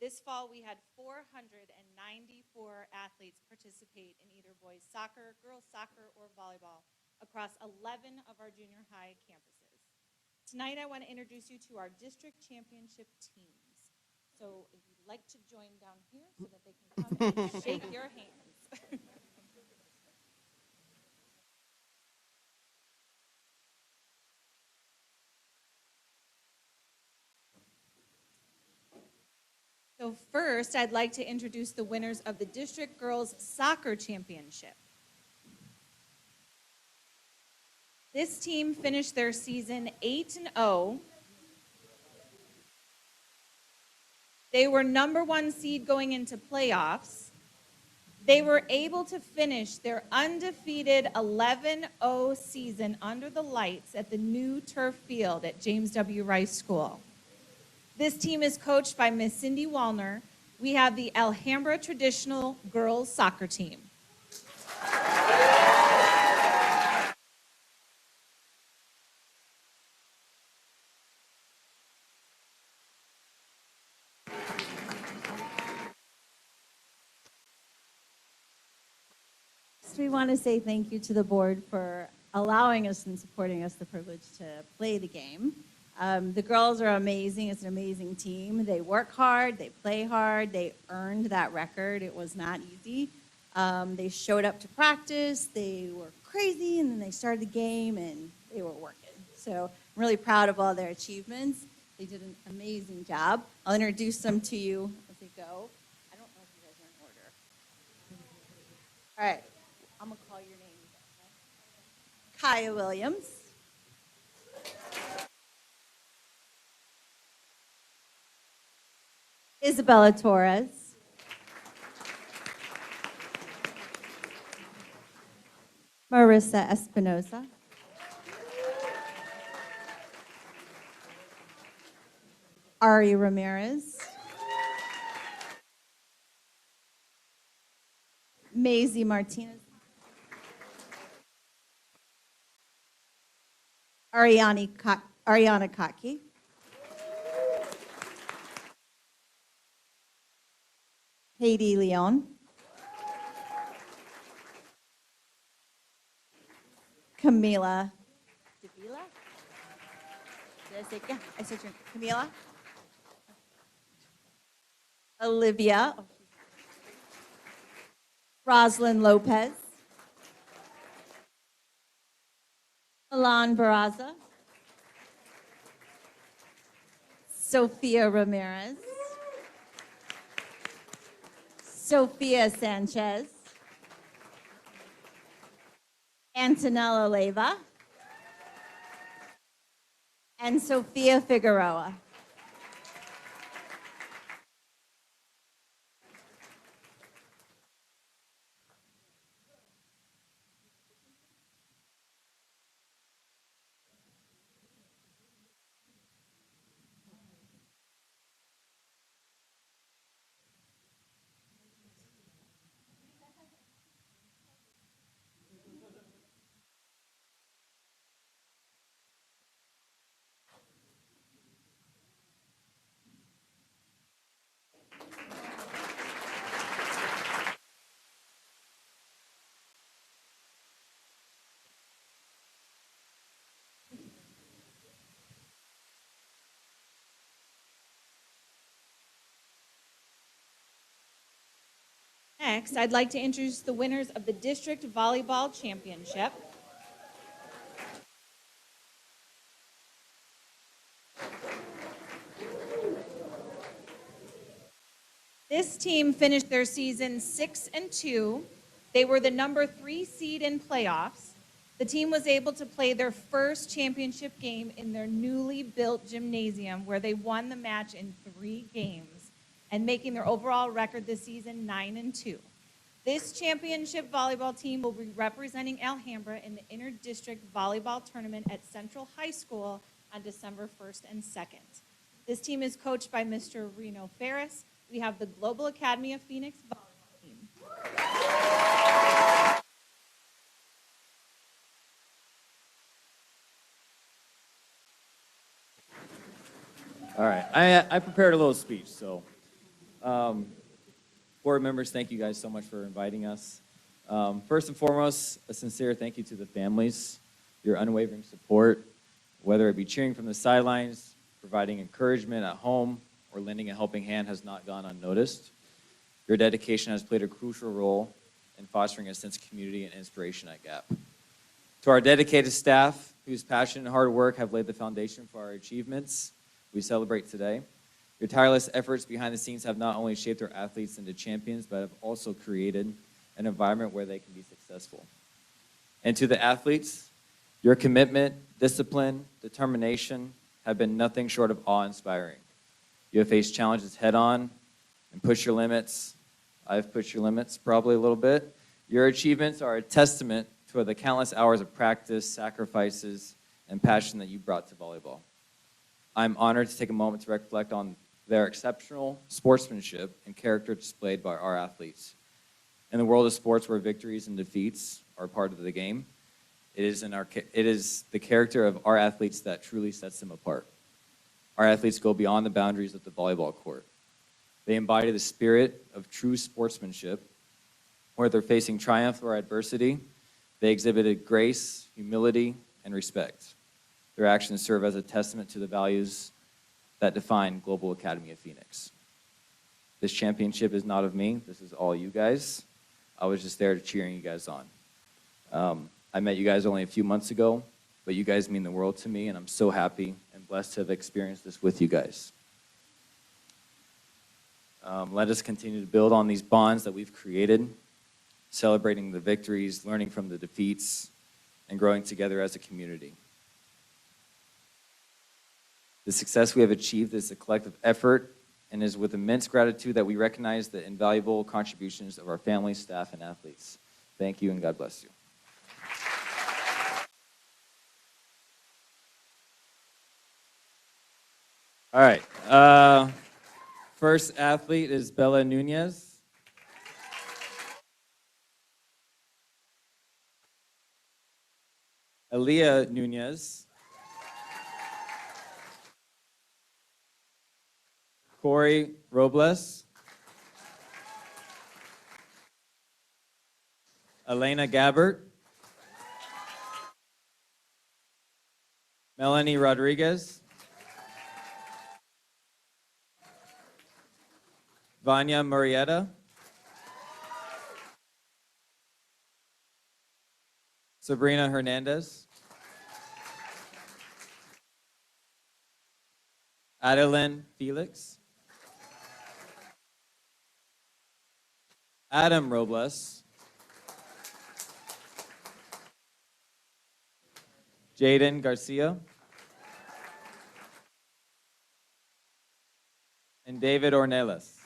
This fall, we had 494 athletes participate in either boys soccer, girls soccer, or volleyball across 11 of our junior high campuses. Tonight, I want to introduce you to our district championship teams. So if you'd like to join down here so that they can come and shake your hands. So first, I'd like to introduce the winners of the District Girls Soccer Championship. This team finished their season 8-0. They were #1 seed going into playoffs. They were able to finish their undefeated 11-0 season under the lights at the new turf field at James W. Rice School. This team is coached by Miss Cindy Wallner. We have the Alhambra traditional girls soccer team. Next, we want to say thank you to the board for allowing us and supporting us the privilege to play the game. The girls are amazing. It's an amazing team. They work hard. They play hard. They earned that record. It was not easy. They showed up to practice. They were crazy, and then they started the game, and they were working. So I'm really proud of all their achievements. They did an amazing job. I'll introduce them to you as they go. I don't know if you guys are in order. All right. I'm going to call your names. Okay? Kaya Williams. Isabella Torres. Marissa Espinoza. Ari Ramirez. Maisie Martinez. Ariana Kaki. Haiti Leon. Camila. Davila? Did I say, yeah, I said your Camila. Olivia. Roslyn Lopez. Milan Barraza. Sophia Ramirez. Sophia Sanchez. Antonella Leyva. And Sophia Figueroa. Next, I'd like to introduce the winners of the District Volleyball Championship. This team finished their season 6-2. They were the number 3 seed in playoffs. The team was able to play their first championship game in their newly built gymnasium, where they won the match in 3 games, and making their overall record this season 9-2. This championship volleyball team will be representing Alhambra in the inter-district volleyball tournament at Central High School on December 1st and 2nd. This team is coached by Mr. Reno Ferris. We have the Global Academy of Phoenix volleyball team. All right, I prepared a little speech, so board members, thank you guys so much for inviting us. First and foremost, a sincere thank you to the families, your unwavering support, whether it be cheering from the sidelines, providing encouragement at home, or lending a helping hand has not gone unnoticed. Your dedication has played a crucial role in fostering a sense of community and inspiration at GAP. To our dedicated staff, whose passion and hard work have laid the foundation for our achievements we celebrate today, your tireless efforts behind the scenes have not only shaped our athletes into champions, but have also created an environment where they can be successful. And to the athletes, your commitment, discipline, determination have been nothing short of awe-inspiring. You have faced challenges head-on and pushed your limits. I've pushed your limits probably a little bit. Your achievements are a testament to the countless hours of practice, sacrifices, and passion that you brought to volleyball. I'm honored to take a moment to reflect on their exceptional sportsmanship and character displayed by our athletes. In the world of sports where victories and defeats are part of the game, it is the character of our athletes that truly sets them apart. Our athletes go beyond the boundaries of the volleyball court. They embody the spirit of true sportsmanship Whether facing triumph or adversity, they exhibited grace, humility, and respect. Their actions serve as a testament to the values that define Global Academy of Phoenix. This championship is not of me. This is all you guys. I was just there cheering you guys on. I met you guys only a few months ago, but you guys mean the world to me, and I'm so happy and blessed to have experienced this with you guys. Let us continue to build on these bonds that we've created, celebrating the victories, learning from the defeats, and growing together as a community. The success we have achieved is a collective effort and is with immense gratitude that we recognize the invaluable contributions of our families, staff, and athletes. Thank you, and God bless you. All right. First athlete is Bella Nunez. Aaliyah Nunez. Corey Robles. Elena Gabbert. Melanie Rodriguez. Vanya Murrieta. Sabrina Hernandez. Adeline Felix. Adam Robles. Jaden Garcia. And David Ornelas.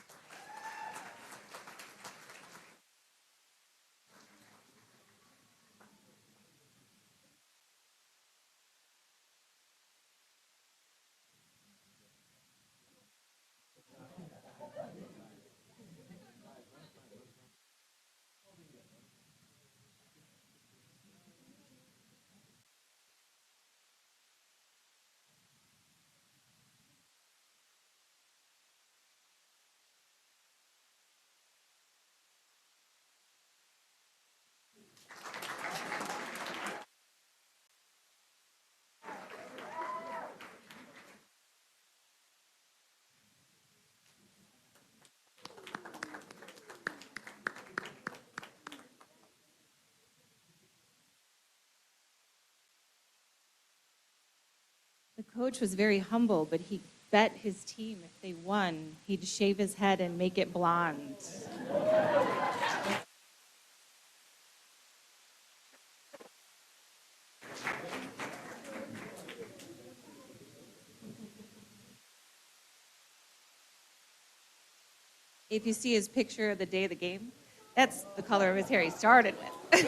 The coach was very humble, but he bet his team if they won, he'd shave his head and make it blonde. If you see his picture of the day of the game, that's the color of his hair he started with.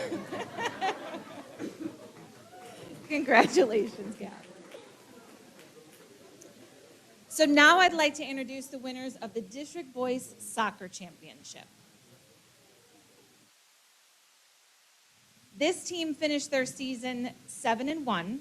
Congratulations, Gab. So now I'd like to introduce the winners of the District Boys Soccer Championship. This team finished their season 7-1.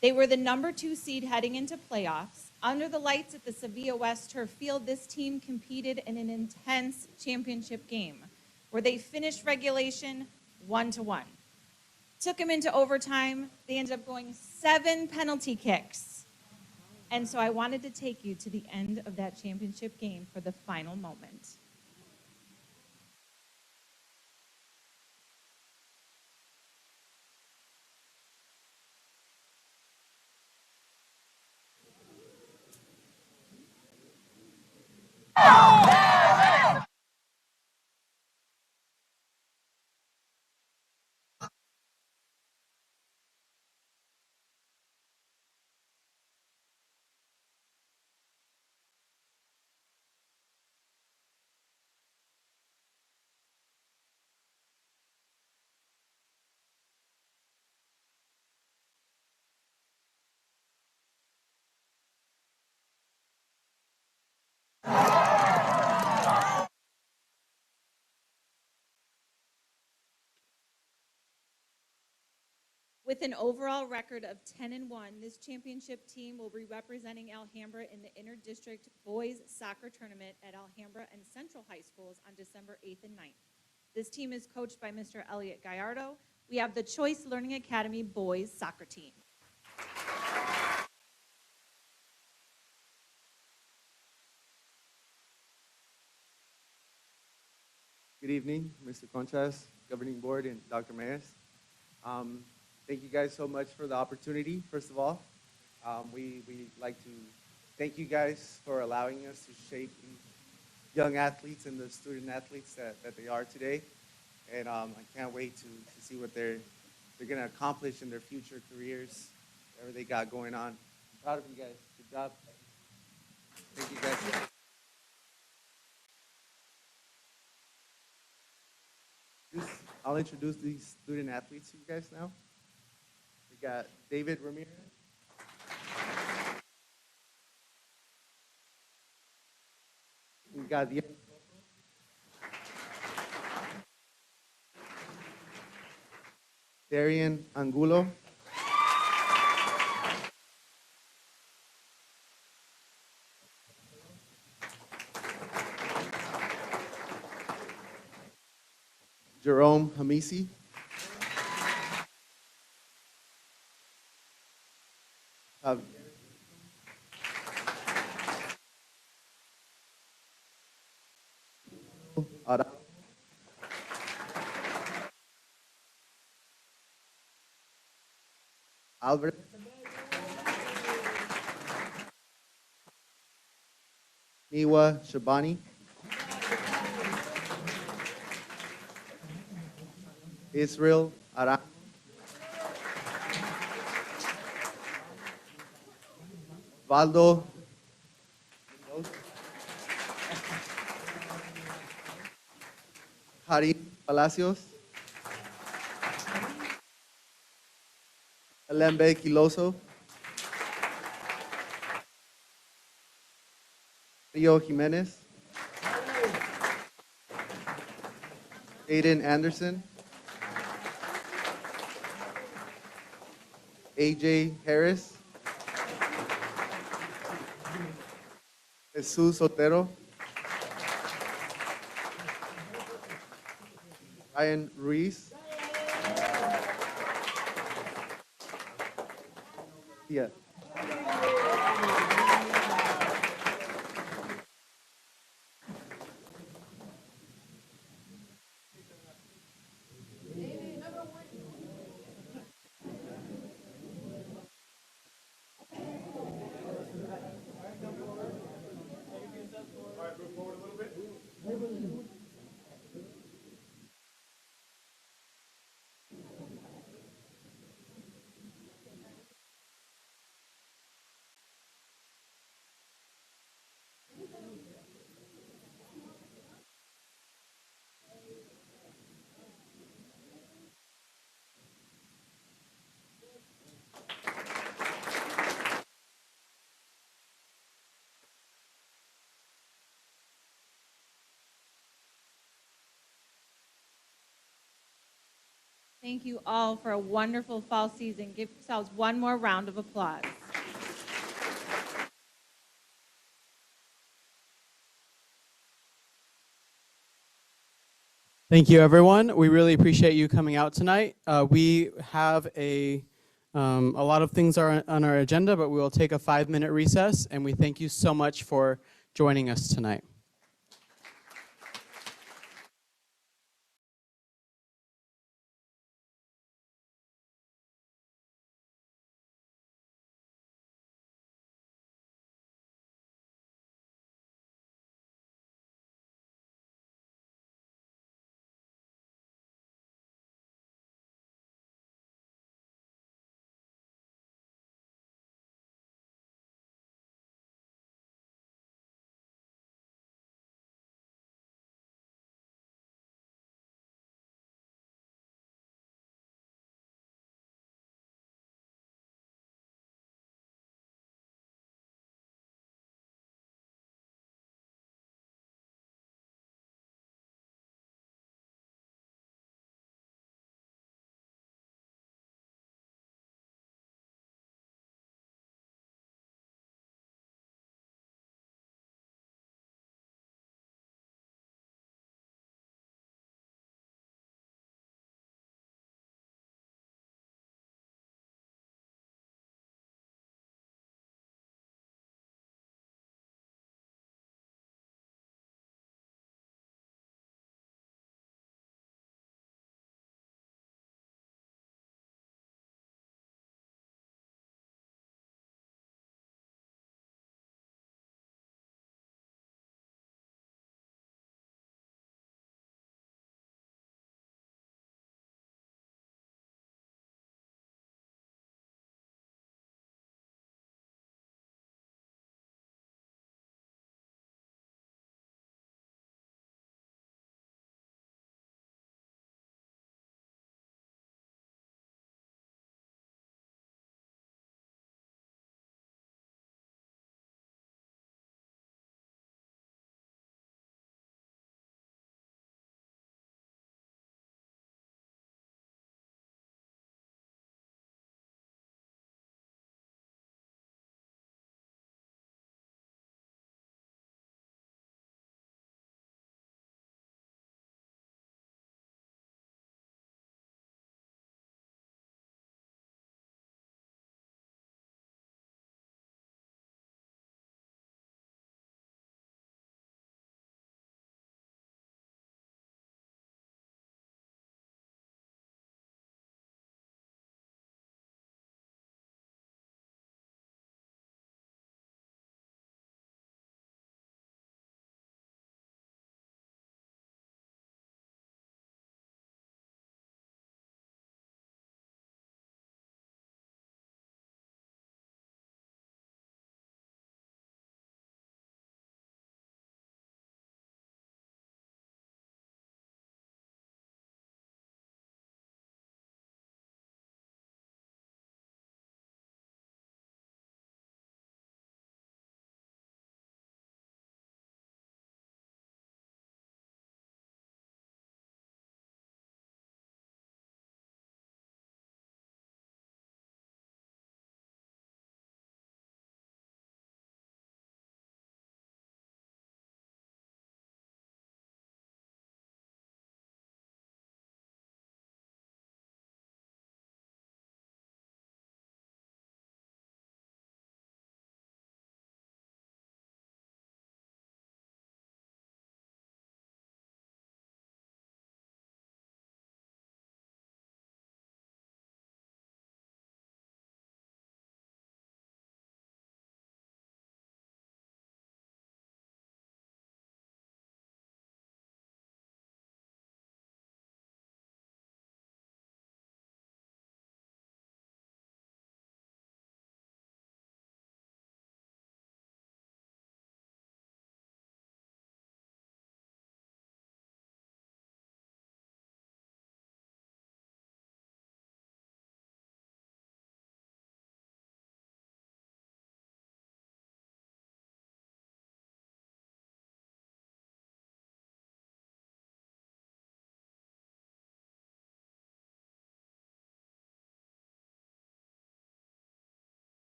They were the number 2 seed heading into playoffs. Under the lights at the Sevilla West Turf Field, this team competed in an intense championship game where they finished regulation 1-1. Took them into overtime. They ended up going 7 penalty kicks. And so I wanted to take you to the end of that championship game for the final moment. With an overall record of 10-1, this championship team will be representing Alhambra in the Inter-District Boys Soccer Tournament at Alhambra and Central High Schools on December 8th and 9th. This team is coached by Mr. Elliot Gallardo. We have the Choice Learning Academy boys soccer team. Good evening, Mr. Contras, Governing Board, and Dr. Mayes. Thank you guys so much for the opportunity, first of all. We like to thank you guys for allowing us to shape these young athletes and the student athletes that they are today. And I can't wait to see what they're going to accomplish in their future careers, whatever they got going on. I'm proud of you guys. Good job. Thank you guys. I'll introduce these student athletes to you guys now. We got David Ramirez. We got Darian Angulo. Jerome Hamisi. Ara- Albert. Niwa Shabani. Israel Ara. Valdo. Harim Palacios. Alembe Kiloso. Rio Jimenez. Aiden Anderson. AJ Harris. Jesus Sotero. Ryan Ruiz. Yeah. Thank you all for a wonderful fall season. Give yourselves one more round of applause. Thank you, everyone. We really appreciate you coming out tonight. We have a lot of things are on our agenda, but we will take a 5-minute recess, and we thank you so much for joining us tonight.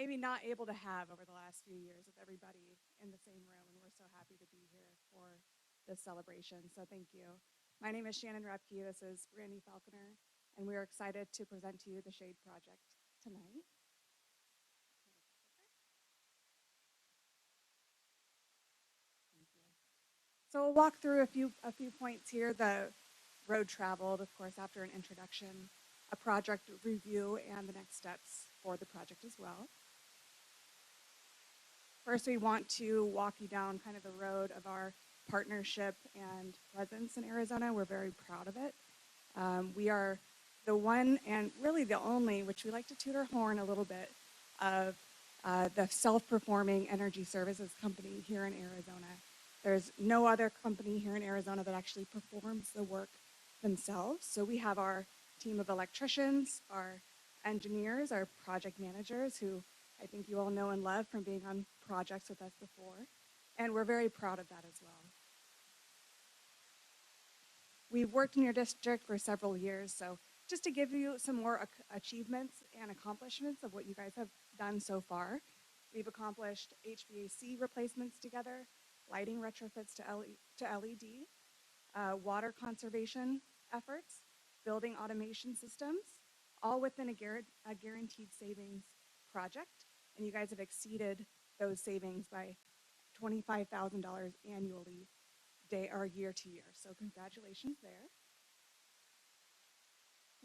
maybe not able to have over the last few years with everybody in the same room. And we're so happy to be here for this celebration. So thank you. My name is Shannon Repke. This is Brandy Falconer. And we are excited to present to you the Shade Project tonight. Thank you. So we'll walk through a few points here. The road traveled, of course, after an introduction, a project review, and the next steps for the project as well. First, we want to walk you down kind of the road of our partnership and presence in Arizona. We're very proud of it. We are the one and really the only, which we like to toot our horn a little bit, of the self-performing energy services company here in Arizona. There's no other company here in Arizona that actually performs the work themselves. So we have our team of electricians, our engineers, our project managers, who I think you all know and love from being on projects with us before. And we're very proud of that as well. We've worked in your district for several years, so just to give you some more achievements and accomplishments of what you guys have done so far, we've accomplished HVAC replacements together, lighting retrofits to LED, water conservation efforts, building automation systems, all within a guaranteed savings project. And you guys have exceeded those savings by $25,000 annually, year to year. So congratulations there.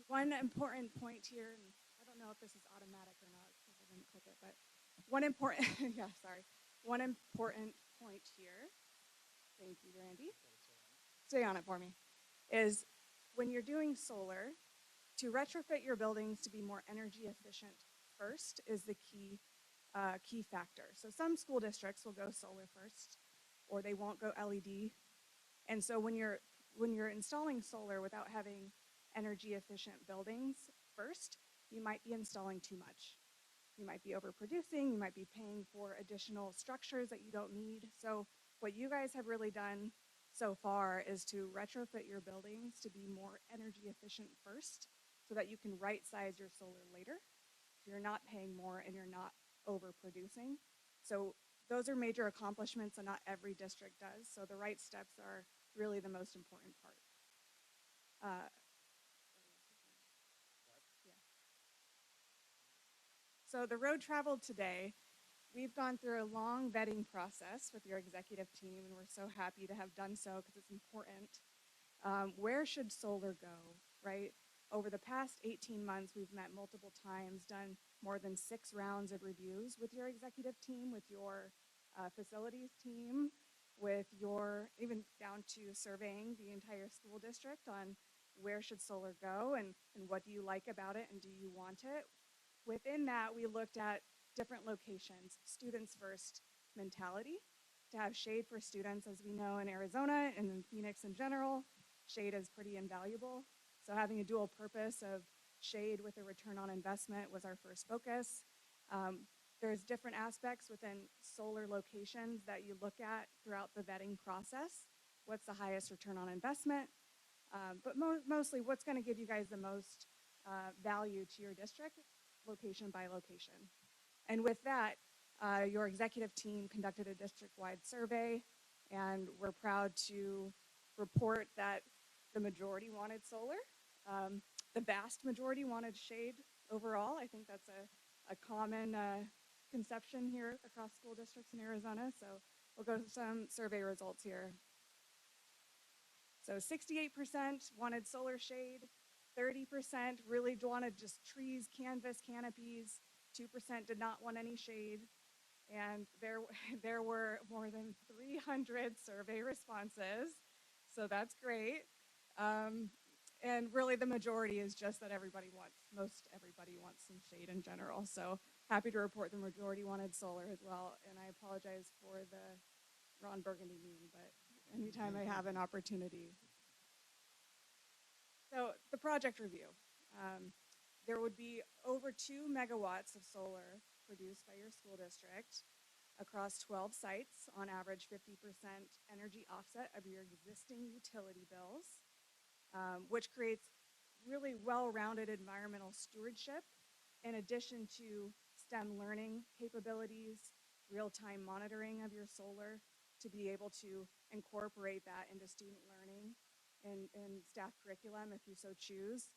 One important point here, and I don't know if this is automatic or not because I didn't click it, but one important, one important point here, thank you, Randy, stay on it for me, is when you're doing solar, to retrofit your buildings to be more energy efficient first is the key factor. So some school districts will go solar first, or they won't go LED. And so when you're installing solar without having energy efficient buildings first, you might be installing too much. You might be overproducing, you might be paying for additional structures that you don't need. So what you guys have really done so far is to retrofit your buildings to be more energy efficient first so that you can right size your solar later. So you're not paying more and you're not overproducing. So those are major accomplishments that not every district does. So the right steps are really the most important part. So the road traveled today, we've gone through a long vetting process with your executive team, and we're so happy to have done so because it's important. Where should solar go, right? Over the past 18 months, we've met multiple times, done more than 6 rounds of reviews with your executive team, with your facilities team, with your, even down to surveying the entire school district on where should solar go and what do you like about it and do you want it. Within that, we looked at different locations, students first mentality, to have shade for students. As we know in Arizona and in Phoenix in general, shade is pretty invaluable. So having a dual purpose of shade with a return on investment was our first focus. There's different aspects within solar locations that you look at throughout the vetting process. What's the highest return on investment? But mostly what's going to give you guys the most value to your district, location by location. And with that, your executive team conducted a district-wide survey, and we're proud to report that the majority wanted solar. The vast majority wanted shade overall. I think that's a common conception here across school districts in Arizona. So we'll go to some survey results here. So 68% wanted solar shade, 30% really wanted just trees, canvas, canopies, 2% did not want any shade, and there were more than 300 survey responses, so that's great. And really the majority is just that most everybody wants some shade in general, so happy to report the majority wanted solar as well, and I apologize for the Ron Burgundy meme, but anytime I have an opportunity. So the project review. There would be over 2 megawatts of solar produced by your school district across 12 sites, on average 50% energy offset of your existing utility bills, which creates really well-rounded environmental stewardship in addition to STEM learning capabilities, real-time monitoring of your solar to be able to incorporate that into student learning and staff curriculum if you so choose.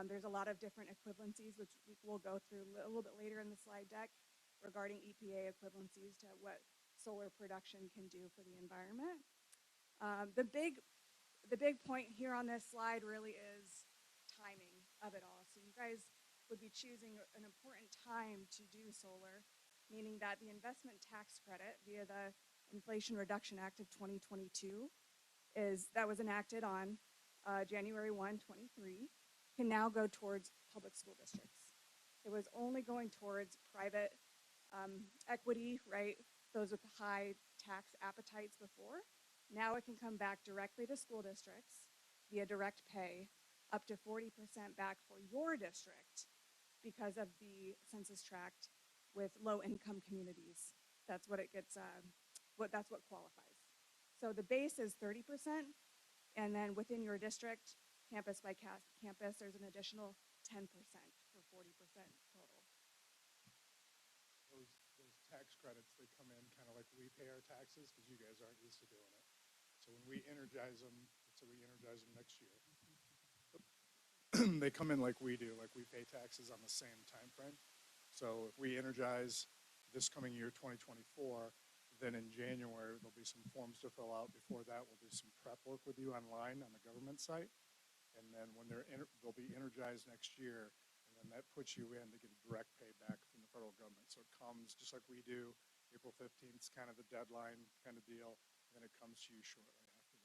There's a lot of different equivalencies, which we'll go through a little bit later in the slide deck regarding EPA equivalencies to what solar production can do for the environment. The big point here on this slide really is timing of it all. So you guys would be choosing an important time to do solar, meaning that the investment tax credit via the Inflation Reduction Act of 2022 that was enacted on January 1, 23, can now go towards public school districts. It was only going towards private equity, right? Those with high tax appetites before. Now it can come back directly to school districts via direct pay, up to 40% back for your district because of the census tract with low-income communities. That's what it gets. That's what qualifies. So the base is 30%, and then within your district, campus by campus, there's an additional 10% for 40% total. Those tax credits, they come in kind of like we pay our taxes because you guys aren't used to doing it. So when we energize them, so we energize them next year. They come in like we do, like we pay taxes on the same time frame. So if we energize this coming year, 2024, then in January, there'll be some forms to fill out. Before that, we'll do some prep work with you online on the government site. And then when they'll be energized next year, and then that puts you in to get a direct payback from the federal government. So it comes just like we do. April 15th is kind of the deadline kind of deal, and then it comes to you shortly after that.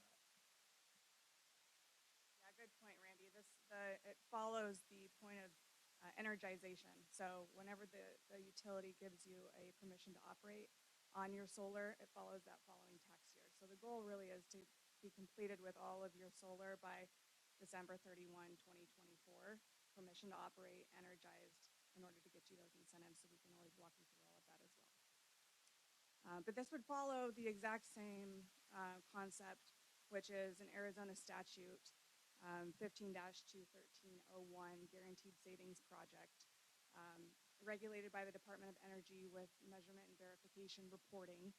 Yeah, good point, Randy. It follows the point of energization. So whenever the utility gives you a permission to operate on your solar, it follows that following tax year. So the goal really is to be completed with all of your solar by December 31, 2024, permission to operate, energized, in order to get you those incentives, so we can always walk you through all of that as well. But this would follow the exact same concept, which is an Arizona statute, 15-21301, Guaranteed Savings Project, regulated by the Department of Energy with measurement and verification reporting.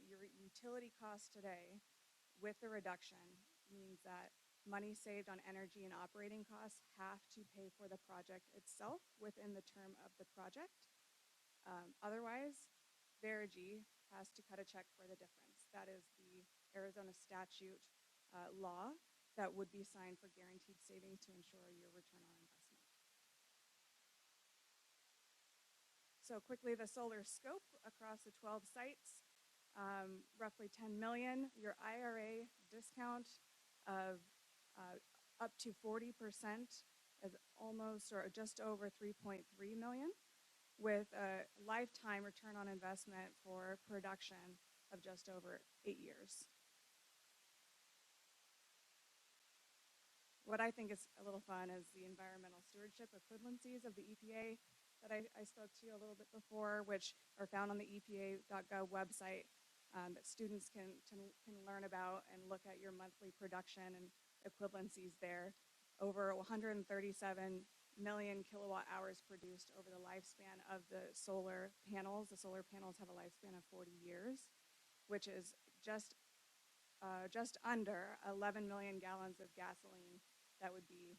Your utility costs today with the reduction means that money saved on energy and operating costs have to pay for the project itself within the term of the project. Otherwise, Verigy has to cut a check for the difference. That is the Arizona statute law that would be signed for guaranteed savings to ensure your return on investment. So quickly, the solar scope across the 12 sites, roughly 10 million. Your IRA discount of up to 40% is almost or just over 3.3 million, with a lifetime return on investment for production of just over 8 years. What I think is a little fun is the environmental stewardship equivalencies of the EPA that I spoke to you a little bit before, which are found on the EPA.gov website that students can learn about and look at your monthly production and equivalencies there. Over 137 million kilowatt hours produced over the lifespan of the solar panels. The solar panels have a lifespan of 40 years, which is just under 11 million gallons of gasoline that would be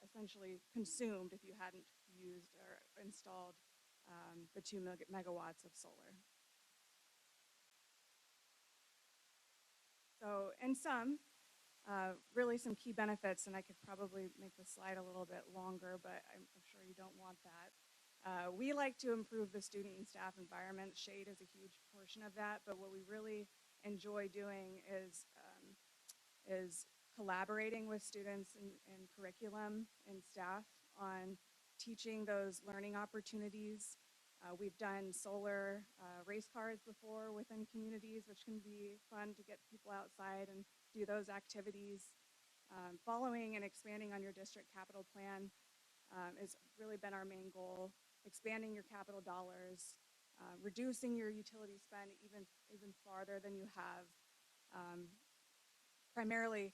essentially consumed if you hadn't used or installed the 2 megawatts of solar. So in sum, really some key benefits, and I could probably make the slide a little bit longer, but I'm sure you don't want that. We like to improve the student and staff environment. Shade is a huge portion of that, but what we really enjoy doing is collaborating with students in curriculum and staff on teaching those learning opportunities. We've done solar race cars before within communities, which can be fun to get people outside and do those activities. Following and expanding on your district capital plan has really been our main goal. Expanding your capital dollars, reducing your utility spend even farther than you have. Primarily,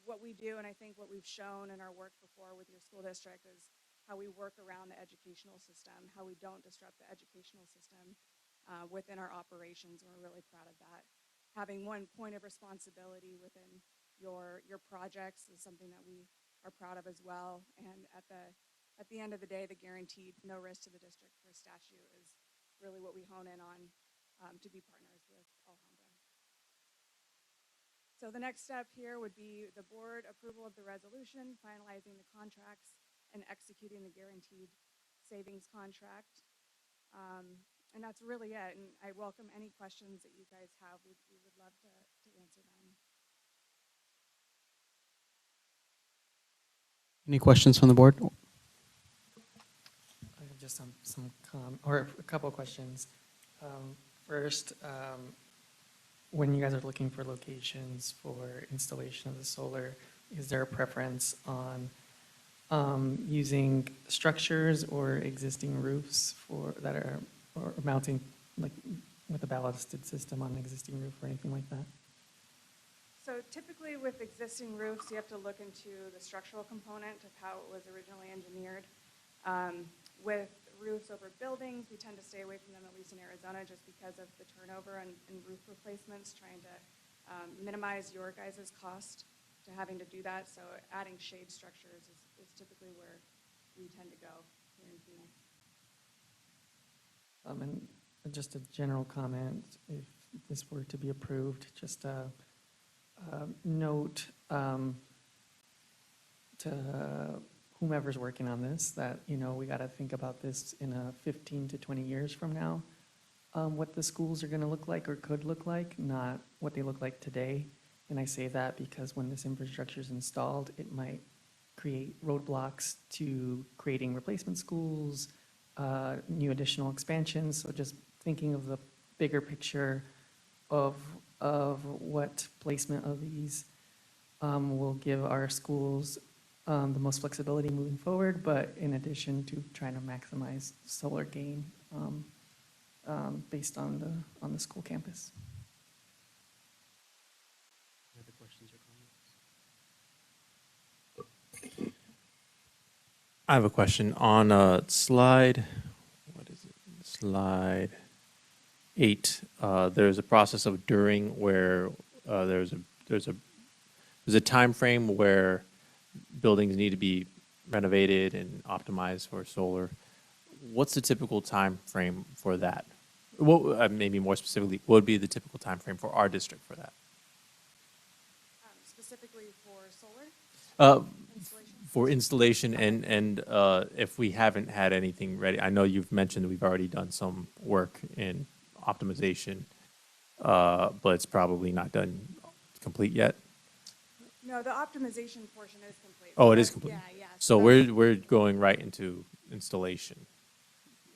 what we do, and I think what we've shown in our work before with your school district, is how we work around the educational system, how we don't disrupt the educational system within our operations, and we're really proud of that. Having one point of responsibility within your projects is something that we are proud of as well. And at the end of the day, the guaranteed no risk to the district for statute is really what we hone in on to be partners with Alhambra. So the next step here would be the board approval of the resolution, finalizing the contracts, and executing the guaranteed savings contract. And that's really it. And I welcome any questions that you guys have. We would love to answer them. Any questions from the board? I have just or a couple of questions. First, when you guys are looking for locations for installation of the solar, is there a preference on using structures or existing roofs that are or mounting like with a ballasted system on an existing roof or anything like that? So typically with existing roofs, you have to look into the structural component of how it was originally engineered. With roofs over buildings, we tend to stay away from them, at least in Arizona, just because of the turnover and roof replacements, trying to minimize your guys' cost to having to do that. So adding shade structures is typically where we tend to go here in Phoenix. And just a general comment, if this were to be approved, just a note to whomever's working on this that, we got to think about this in 15 to 20 years from now, what the schools are going to look like or could look like, not what they look like today. And I say that because when this infrastructure is installed, it might create roadblocks to creating replacement schools, new additional expansions. So just thinking of the bigger picture of what placement of these will give our schools the most flexibility moving forward, but in addition to trying to maximize solar gain based on the school campus. Any other questions or comments? I have a question on slide, what is it? Slide 8. There's a process of during where there's a time frame where buildings need to be renovated and optimized for solar. What's the typical time frame for that? What, maybe more specifically, what would be the typical time frame for our district for that? Specifically for solar? For installation and if we haven't had anything ready. I know you've mentioned that we've already done some work in optimization, but it's probably not done complete yet. No, the optimization portion is complete. Oh, it is complete? Yeah. So we're going right into installation.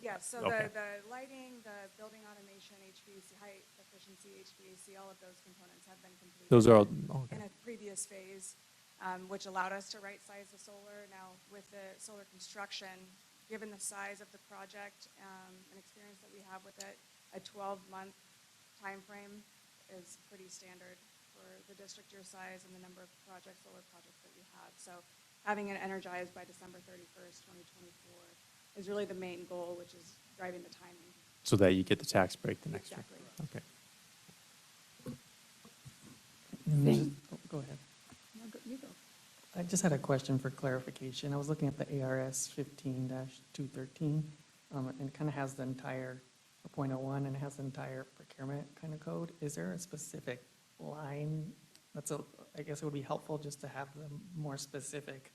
Yeah, so Okay. the lighting, the building automation, HVAC, high efficiency HVAC, all of those components have been completed. Those are all, okay. In a previous phase, which allowed us to right-size the solar. Now, with the solar construction, given the size of the project and experience that we have with it, a 12-month timeframe is pretty standard for the district your size and the number of solar projects that we have. So having it energized by December 31st, 2024 is really the main goal, which is driving the timing. So that you get the tax break the next Exactly. year. Okay. Go ahead. No, you go. I just had a question for clarification. I was looking at the ARS 15-213, and it kind of has the entire 0.01 and it has the entire procurement kind of code. Is there a specific line I guess it would be helpful just to have the more specific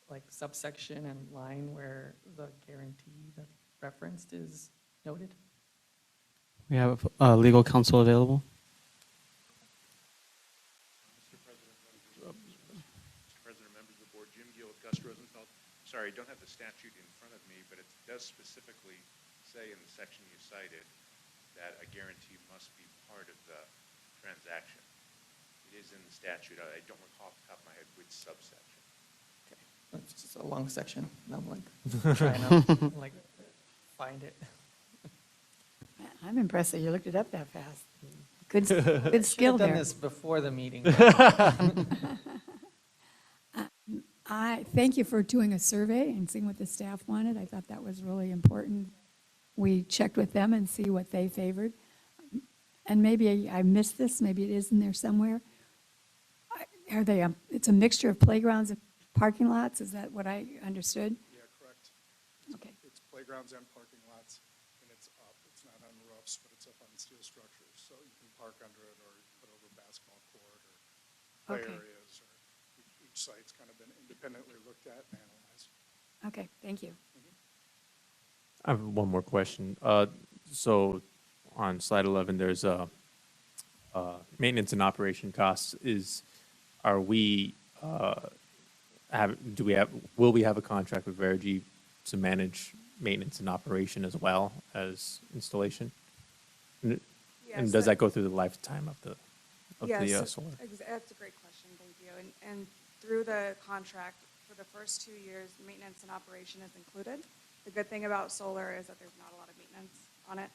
like subsection and line where the guarantee that's referenced is noted? We have legal counsel available. Mr. President, members of the board, Jim Gill with Gus Rosenfeld. Sorry, I don't have the statute in front of me, but it does specifically say in the section you cited that a guarantee must be part of the transaction. It is in the statute. I don't recall off the top of my head which subsection. Okay, it's just a long section. And I'm like trying to like find it. I'm impressed that you looked it up that fast. Good skill Should have done there. this before the meeting. I thank you for doing a survey and seeing what the staff wanted. I thought that was really important. We checked with them and see what they favored. And maybe I missed this, maybe it is in there somewhere. Are they, it's a mixture of playgrounds and parking lots? Is that what I understood? Yeah, correct. Okay. It's playgrounds and parking lots, and it's up. It's not on roofs, but it's up on steel structures. So you can park under it or put over basketball court or play Okay. areas. Or each site's kind of been independently looked at and analyzed. Okay, thank you. I have one more question. So on slide 11, there's maintenance and operation costs. Will we have a contract with Verigy to manage maintenance and operation as well as installation? And Yes, does that go through the lifetime of the Yes, solar? that's a great question, thank you. And through the contract, for the first 2 years, maintenance and operation is included. The good thing about solar is that there's not a lot of maintenance on it.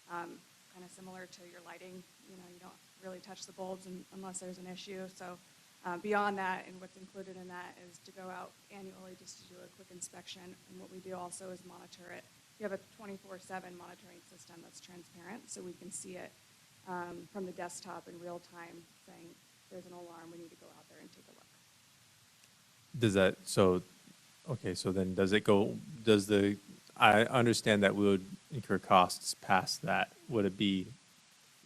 Kind of similar to your lighting, you don't really touch the bulbs unless there's an issue. So beyond that, and what's included in that is to go out annually just to do a quick inspection. And what we do also is monitor it. You have a 24/7 monitoring system that's transparent, so we can see it from the desktop in real time, saying there's an alarm, we need to go out there and take a look. I understand that we would incur costs past that. Would it be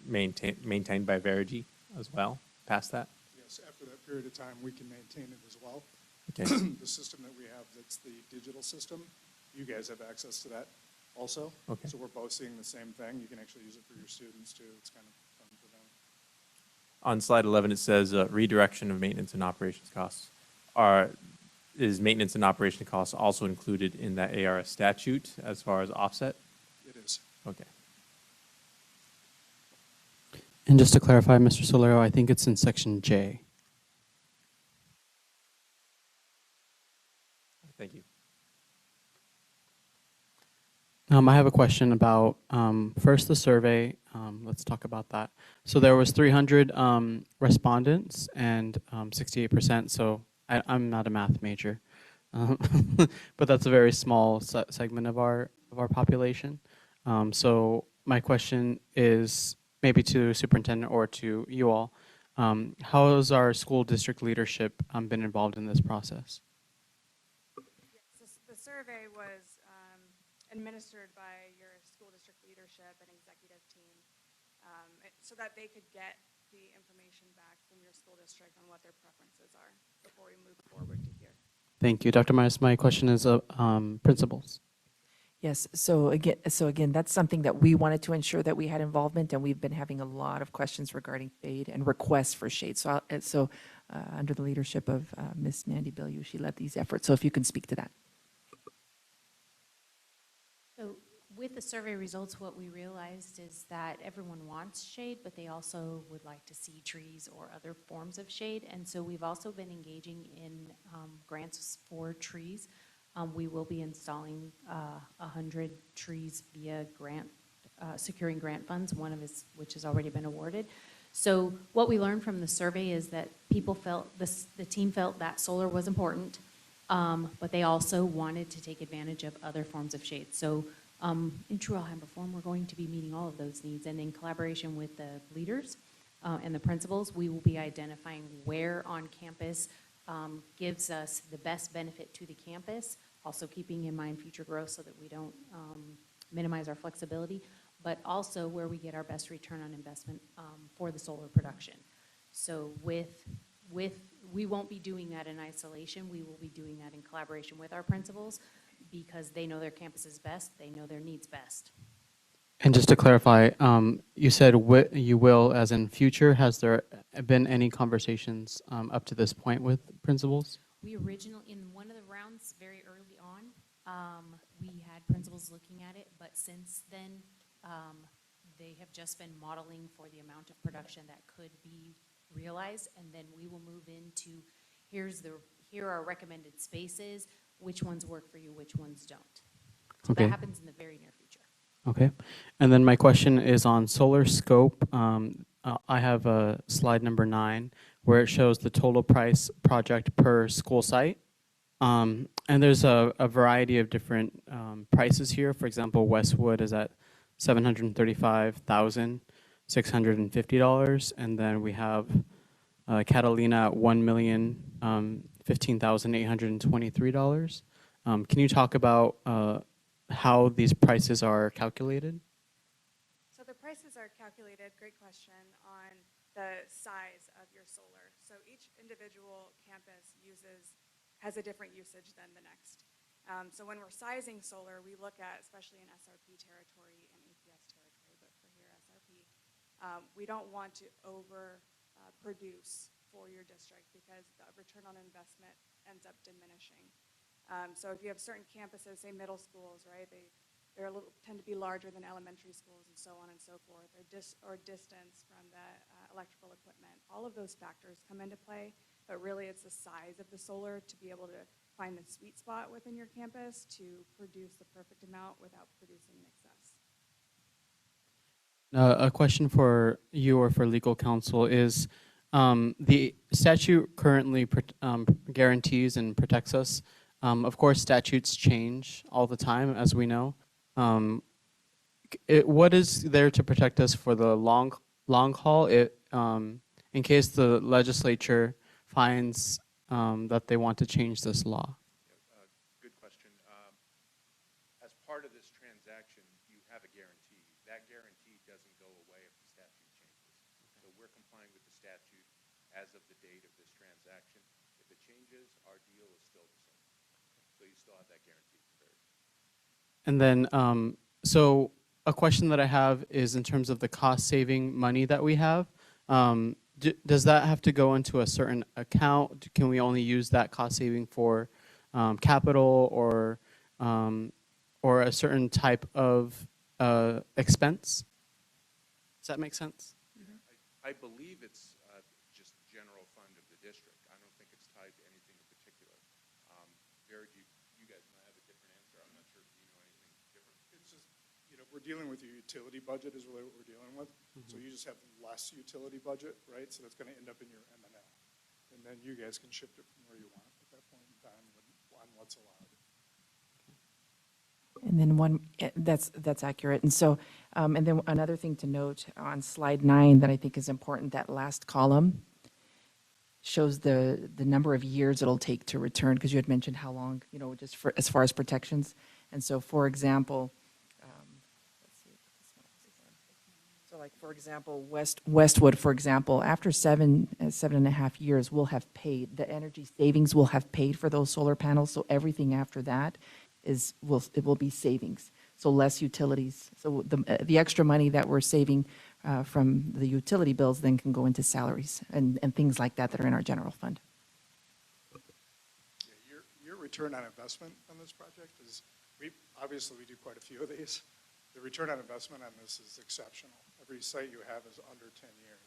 maintained by Verigy as well, past that? Yes, after that period of time, we can maintain it as well. Okay. The system that we have, that's the digital system, you guys have access to that also. Okay. So we're both seeing the same thing. You can actually use it for your students too. It's kind of fun for them. On slide 11, it says redirection of maintenance and operations costs. Is maintenance and operation costs also included in that ARS statute as far as offset? It is. Okay. And just to clarify, Mr. Solero, I think it's in section J. Thank you. I have a question about first the survey. Let's talk about that. So there was 300 respondents and 68%. So I'm not a math major, but that's a very small segment of our population. So my question is maybe to superintendent or to you all. How has our school district leadership been involved in this process? So the survey was administered by your school district leadership and executive team so that they could get the information back from your school district on what their preferences are before we move forward to here. Thank you. Dr. Myers, my question is principals. Yes, so again, that's something that we wanted to ensure that we had involvement, and we've been having a lot of questions regarding shade and requests for shade. So under the leadership of Ms. Nandi Bilyeu, she led these efforts. So if you can speak to that. So with the survey results, what we realized is that everyone wants shade, but they also would like to see trees or other forms of shade. And so we've also been engaging in grants for trees. We will be installing 100 trees via grant, securing grant funds, one of which has already been awarded. So what we learned from the survey is that people felt, the team felt that solar was important, but they also wanted to take advantage of other forms of shade. So in true Alhambra form, we're going to be meeting all of those needs, and in collaboration with the leaders and the principals, we will be identifying where on campus gives us the best benefit to the campus, also keeping in mind future growth so that we don't minimize our flexibility, but also where we get our best return on investment for the solar production. So we won't be doing that in isolation. We will be doing that in collaboration with our principals because they know their campuses best, they know their needs best. And just to clarify, you said you will as in future. Has there been any conversations up to this point with principals? We originally, in one of the rounds very early on, we had principals looking at it, but since then, they have just been modeling for the amount of production that could be realized, and then we will move into here are recommended spaces, which ones work for you, which ones don't. So Okay. that happens in the very near future. Okay. And then my question is on solar scope. I have slide number 9 where it shows the total price project per school site. And there's a variety of different prices here. For example, Westwood is at $735,650, and then we have Catalina at $1,015,823. Can you talk about how these prices are calculated? So the prices are calculated, great question, on the size of your solar. So each individual campus has a different usage than the next. So when we're sizing solar, we look at, especially in SRP territory and APS territory, but for here, SRP, we don't want to produce for your district because the return on investment ends up diminishing. So if you have certain campuses, say middle schools, right, tend to be larger than elementary schools and so on and so forth, or distance from the electrical equipment. All of those factors come into play, but really it's the size of the solar to be able to find the sweet spot within your campus to produce the perfect amount without producing in excess. A question for you or for legal counsel is, the statute currently guarantees and protects us. Of course, statutes change all the time, as we know. What is there to protect us for the long haul? In case the legislature finds that they want to change this law. Good question. As part of this transaction, you have a guarantee. That guarantee doesn't go away if the statute changes. So we're complying with the statute as of the date of this transaction. If it changes, our deal is still the same. So you still have that guarantee. And then, so a question that I have is in terms of the cost-saving money that we have. Does that have to go into a certain account? Can we only use that cost saving for capital or a certain type of expense? Does that make sense? I believe it's just general fund of the district. I don't think it's tied to anything in particular. Jared, you guys might have a different answer. I'm not sure if you know anything different. It's just, we're dealing with your utility budget is really what we're dealing with. So you just have less utility budget, right? So that's going to end up in your M&L. And then you guys can shift it from where you want at that point in time on what's allowed. And then that's accurate. And so, and then another thing to note on slide 9 that I think is important, that last column shows the number of years it'll take to return, because you had mentioned how long, just for as far as protections. And so, for example, so like, for example, Westwood, for example, after 7.5 years, we'll have paid, the energy savings will have paid for those solar panels. So everything after that will be savings. So less utilities. So the extra money that we're saving from the utility bills then can go into salaries and things like that are in our general fund. Yeah, your return on investment on this project is, obviously we do quite a few of these. The return on investment on this is exceptional. Every site you have is under 10 years,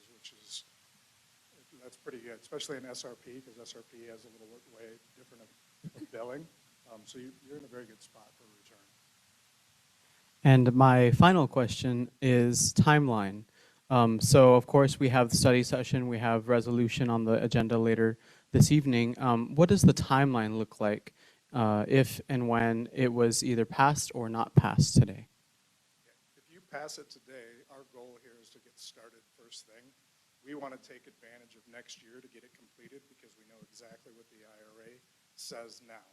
that's pretty good, especially in SRP, because SRP has a little way different of billing. So you're in a very good spot for return. And my final question is timeline. So of course we have the study session, we have resolution on the agenda later this evening. What does the timeline look like if and when it was either passed or not passed today? If you pass it today, our goal here is to get started first thing. We want to take advantage of next year to get it completed because we know exactly what the IRA says now.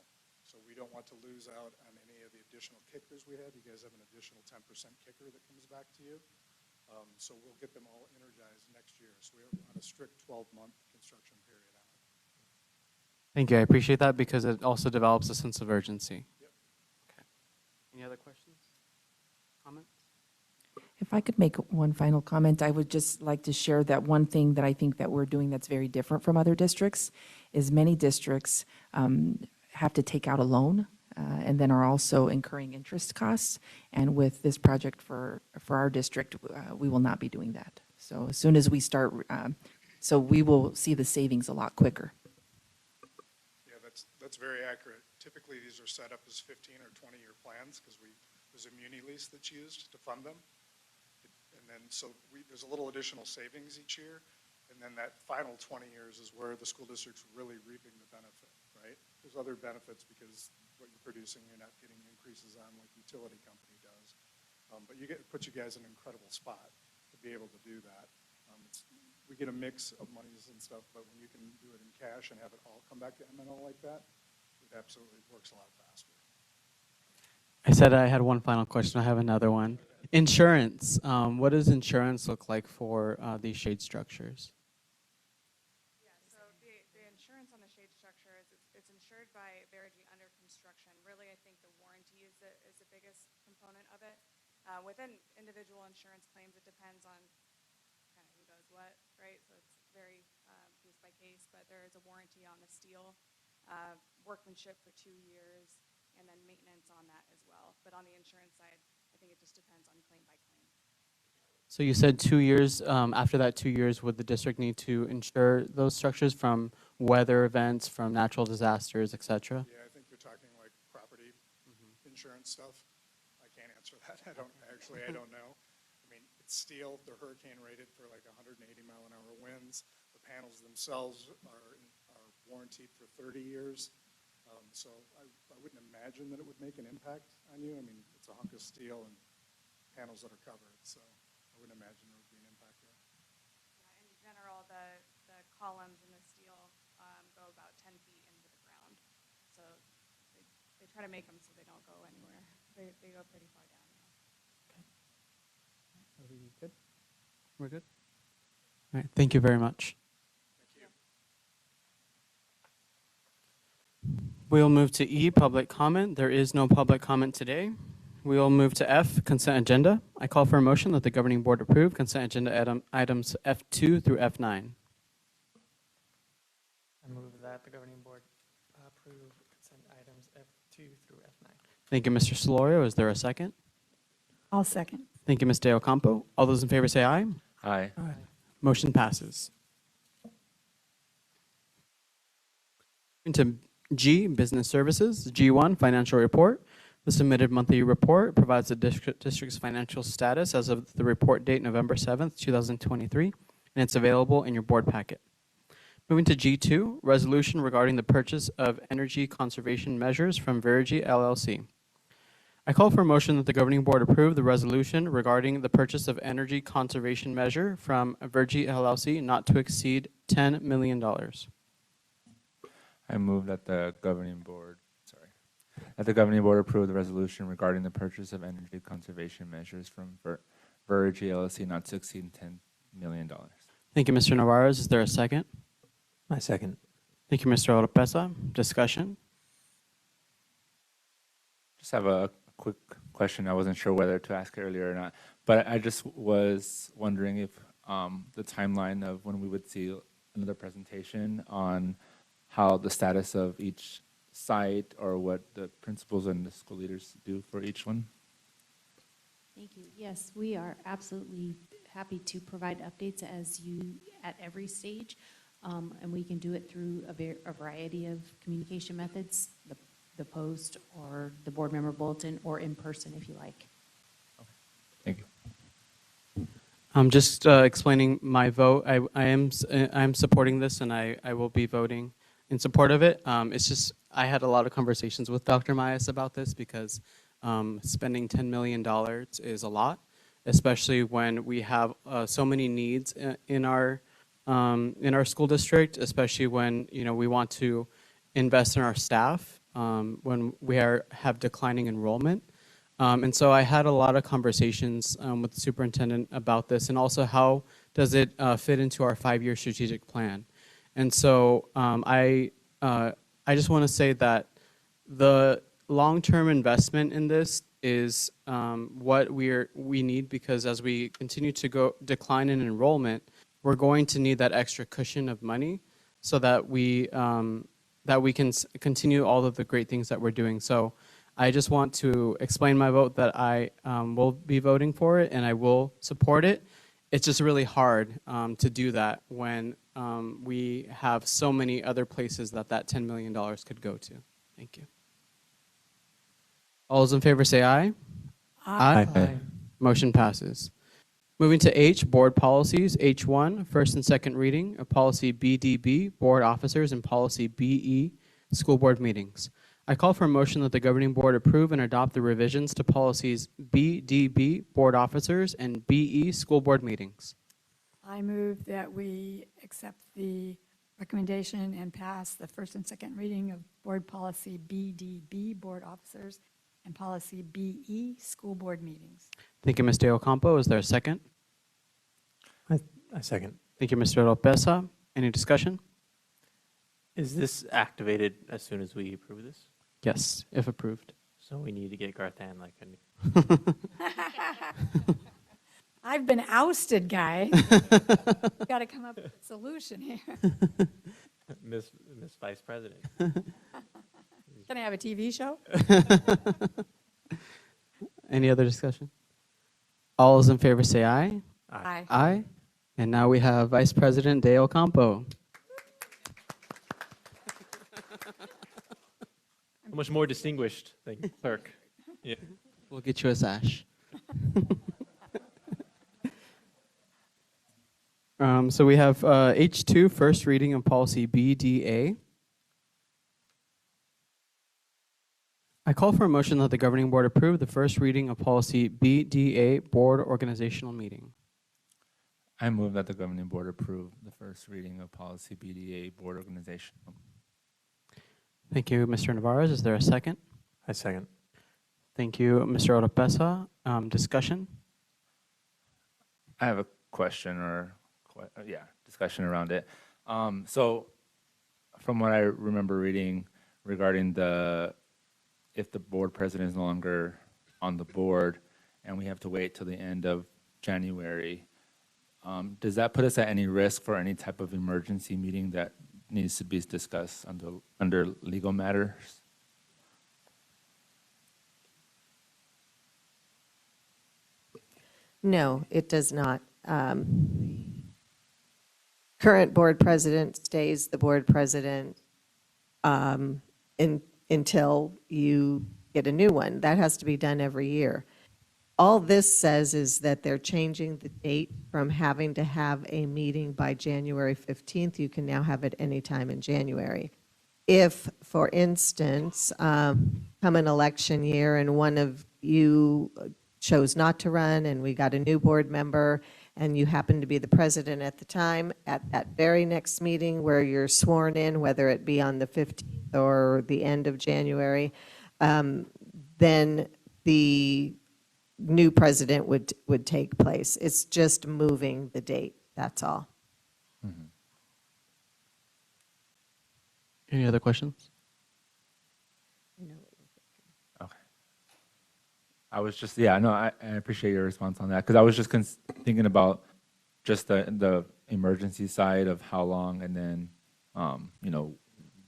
So we don't want to lose out on any of the additional kickers we have. You guys have an additional 10% kicker that comes back to you. So we'll get them all energized next year. So we're on a strict 12-month construction period on it. Thank you. I appreciate that because it also develops a sense of urgency. Yep. Okay. Any other questions? Comments? If I could make one final comment, I would just like to share that one thing that I think that we're doing that's very different from other districts is many districts have to take out a loan and then are also incurring interest costs. And with this project for our district, we will not be doing that. So as soon as we start, so we will see the savings a lot quicker. Yeah, that's very accurate. Typically, these are set up as 15 or 20-year plans because there's a muni lease that's used to fund them. And then so there's a little additional savings each year. And then that final 20 years is where the school district's really reaping the benefit, right? Because there's other benefits because what you're producing, you're not getting increases on like utility company does. But puts you guys in an incredible spot to be able to do that. We get a mix of monies and stuff, but when you can do it in cash and have it all come back to MNO like that, it absolutely works a lot faster. I said I had one final question. I have another one. Insurance. What does insurance look like for these shade structures? Yeah, so the insurance on the shade structure it's insured by Verigy under construction. Really, I think the warranty is the biggest component of it. Within individual insurance claims, it depends on kind of who does what, right? So it's very case by case, but there is a warranty on the steel, workmanship for 2 years, and then maintenance on that as well. But on the insurance side, I think it just depends on claim by claim. So you said 2 years. After that 2 years, would the district need to insure those structures from weather events, from natural disasters, et cetera? Yeah, I think you're talking like property insurance stuff. I can't answer that. I don't know. I mean, it's steel. They're hurricane rated for like 180 mile an hour winds. The panels themselves are warranted for 30 years. So I wouldn't imagine that it would make an impact on you. I mean, it's a hunk of steel and panels that are covered, so I wouldn't imagine there would be an impact there. Yeah, in general, the columns in the steel go about 10 feet into the ground. So they try to make them so they don't go anywhere. They go pretty far down. Are we good? We're good? All right. Thank you very much. We'll move to E, public comment. There is no public comment today. We will move to F, consent agenda. I call for a motion that the governing board approve consent agenda items F2 through F9. I move that the governing board approve consent items F2 through F9. Thank you, Mr. Solorio. Is there a second? I'll second. Thank you, Ms. De Ocampo. All those in favor say aye. Aye. Motion passes. Into G, business services. G1, financial report. The submitted monthly report provides the district's financial status as of the report date November 7th, 2023, and it's available in your board packet. Moving to G2, resolution regarding the purchase of energy conservation measures from Verigy LLC. I call for a motion that the governing board approve the resolution regarding the purchase of energy conservation measure from Verigy LLC not to exceed $10 million. I move that the governing board approve the resolution regarding the purchase of energy conservation measures from Verigy LLC not to exceed $10 million. Thank you, Mr. Navarro. Is there a second? I second. Thank you, Mr. Oropesa. Discussion? Just have a quick question. I wasn't sure whether to ask it earlier or not, but I just was wondering if the timeline of when we would see another presentation on how the status of each site or what the principals and the school leaders do for each one. Thank you. Yes, we are absolutely happy to provide updates at every stage, and we can do it through a variety of communication methods, the post or the board member bulletin, or in person if you like. Okay. Thank you. I'm just explaining my vote. I'm supporting this, and I will be voting in support of it. It's just I had a lot of conversations with Dr. Mayes about this because spending $10 million is a lot, especially when we have so many needs in our school district, especially when we want to invest in our staff when we have declining enrollment. And so I had a lot of conversations with the superintendent about this, and also how does it fit into our 5-year strategic plan. And so I just want to say that the long-term investment in this is what we need, because as we continue to decline in enrollment, we're going to need that extra cushion of money so that we can continue all of the great things that we're doing. So I just want to explain my vote that I will be voting for it and I will support it. It's just really hard to do that when we have so many other places that $10 million could go to. Thank you. All those in favor say aye. Aye. Aye. Motion passes. Moving to H, board policies. H1, first and second reading of policy BDB, board officers, and policy BE, school board meetings. I call for a motion that the governing board approve and adopt the revisions to policies BDB, board officers, and BE, school board meetings. I move that we accept the recommendation and pass the first and second reading of board policy BDB, board officers, and policy BE, school board meetings. Thank you, Mr. Ocampo. Is there a second? I second. Thank you, Mr. Lopeza. Any discussion? Is this activated as soon as we approve this? Yes, if approved. So we need to get Garthan like a I've been ousted, guy. Got to come up with a solution here. Miss Vice President. Can I have a TV show? Any other discussion? All those in favor say aye. Aye. Aye. And now we have Vice President De Ocampo. Much more distinguished than clerk. Yeah. We'll get you a sash. So we have H2, first reading of policy BDA. I call for a motion that the governing board approve the first reading of policy BDA, board organizational meeting. I move that the governing board approve the first reading of policy BDA, board organization. Thank you, Mr. Navarez. Is there a second? I second. Thank you, Mr. Oropesa. Discussion? I have a question discussion around it. So from what I remember reading regarding if the board president is no longer on the board and we have to wait till the end of January, does that put us at any risk for any type of emergency meeting that needs to be discussed under legal matters? No, it does not. Current board president stays the board president until you get a new one. That has to be done every year. All this says is that they're changing the date from having to have a meeting by January 15th. You can now have it anytime in January. If, for instance, come an election year and one of you chose not to run and we got a new board member and you happen to be the president at the time, at that very next meeting where you're sworn in, whether it be on the 15th or the end of January, then the new president would take place. It's just moving the date, that's all. Mm-hmm. Any other questions? Okay. I was just, I appreciate your response on that because I was just thinking about just the emergency side of how long and then,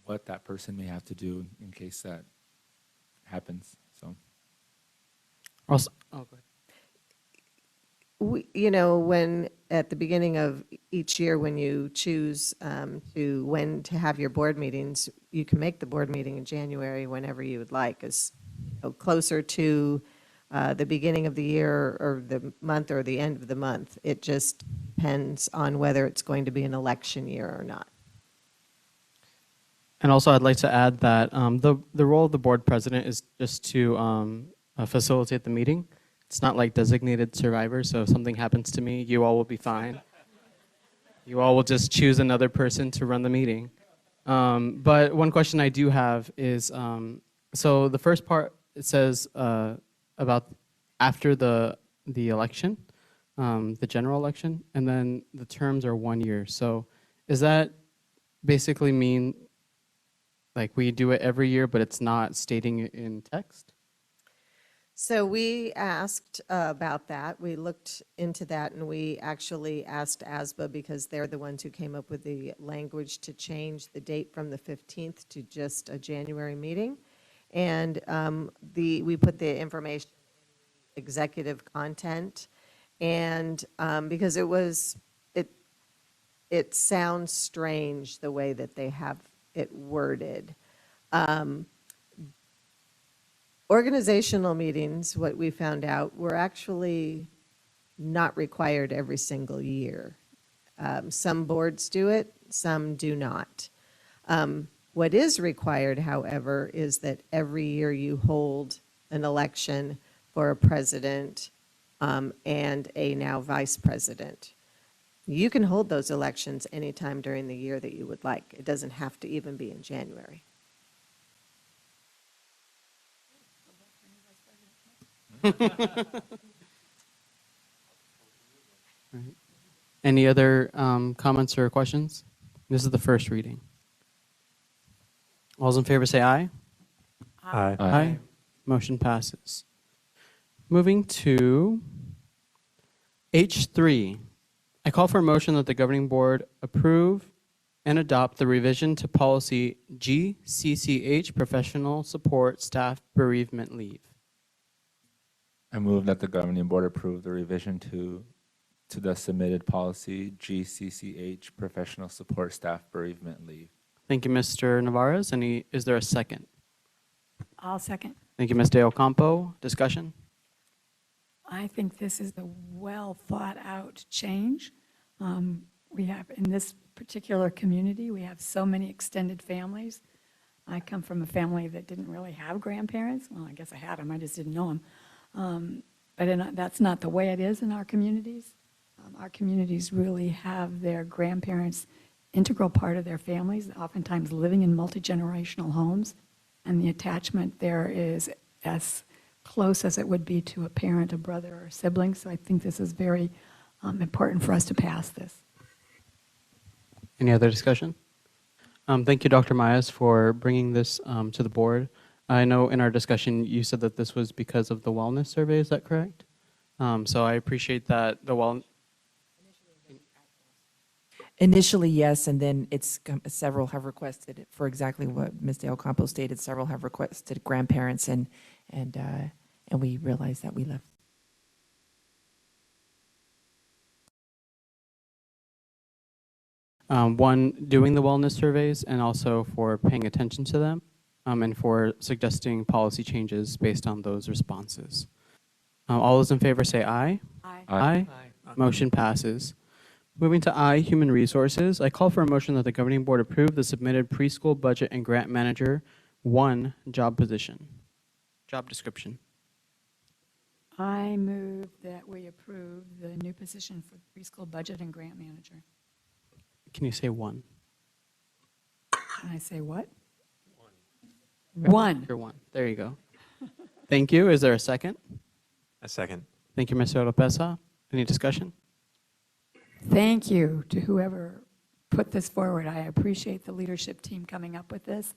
what that person may have to do in case that happens, so. Also, go ahead. When at the beginning of each year, when you choose when to have your board meetings, you can make the board meeting in January whenever you would like. As closer to the beginning of the year or the month or the end of the month, it just depends on whether it's going to be an election year or not. And also, I'd like to add that the role of the board president is just to facilitate the meeting. It's not like designated survivor, so if something happens to me, you all will be fine. You all will just choose another person to run the meeting. But one question I do have is, so the first part, it says about after the election, the general election, and then the terms are 1 year. So does that basically mean like we do it every year, but it's not stating it in text? So we asked about that. We looked into that, and we actually asked ASBA because they're the ones who came up with the language to change the date from the 15th to just a January meeting. And we put the information in executive content, and because it sounds strange the way that they have it worded. Organizational meetings, what we found out, were actually not required every single year. Some boards do it, some do not. What is required, however, is that every year you hold an election for a president and a now vice president. You can hold those elections anytime during the year that you would like. It doesn't have to even be in January. Any other comments or questions? This is the first reading. All those in favor say aye. Aye. Aye. Motion passes. Moving to H3. I call for a motion that the governing board approve and adopt the revision to policy GCCH, professional support staff bereavement leave. I move that the governing board approve the revision to the submitted policy GCCH, professional support staff bereavement leave. Thank you, Mr. Navarez. Is there a second? I'll second. Thank you, Ms. De Ocampo. Discussion? I think this is a well thought out change. We have, in this particular community, we have so many extended families. I come from a family that didn't really have grandparents. Well, I guess I had them, I just didn't know them. But that's not the way it is in our communities. Our communities really have their grandparents integral part of their families, oftentimes living in multi-generational homes, and the attachment there is as close as it would be to a parent, a brother, or a sibling. So I think this is very important for us to pass this. Any other discussion? Thank you, Dr. Myers, for bringing this to the board. I know in our discussion you said that this was because of the wellness survey. Is that correct? So I appreciate that Initially, yes, and then several have requested it for exactly what Ms. De Ocampo stated. Several have requested grandparents, and we realized that we left. One, doing the wellness surveys, and also for paying attention to them, and for suggesting policy changes based on those responses. All those in favor say aye. Aye. Aye. Motion passes. Moving to I, Human Resources, I call for a motion that the governing board approve the submitted preschool budget and grant manager 1 job description. I move that we approve the new position for preschool budget and grant manager. Can you say 1? Can I say what? One. You're 1. There you go. Thank you. Is there a second? A second. Thank you, Mr. Oropesa. Any discussion? Thank you to whoever put this forward. I appreciate the leadership team coming up with this.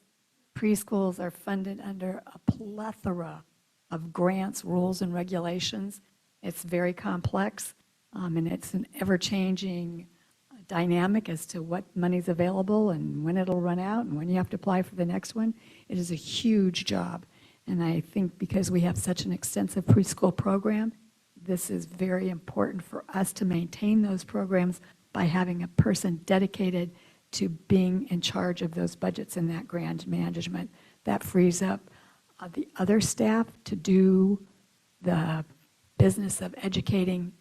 Preschools are funded under a plethora of grants, rules, and regulations. It's very complex, and it's an ever-changing dynamic as to what money's available and when it'll run out and when you have to apply for the next one. It is a huge job, and I think because we have such an extensive preschool program, this is very important for us to maintain those programs by having a person dedicated to being in charge of those budgets and that grant management. That frees up the other staff to do the business of educating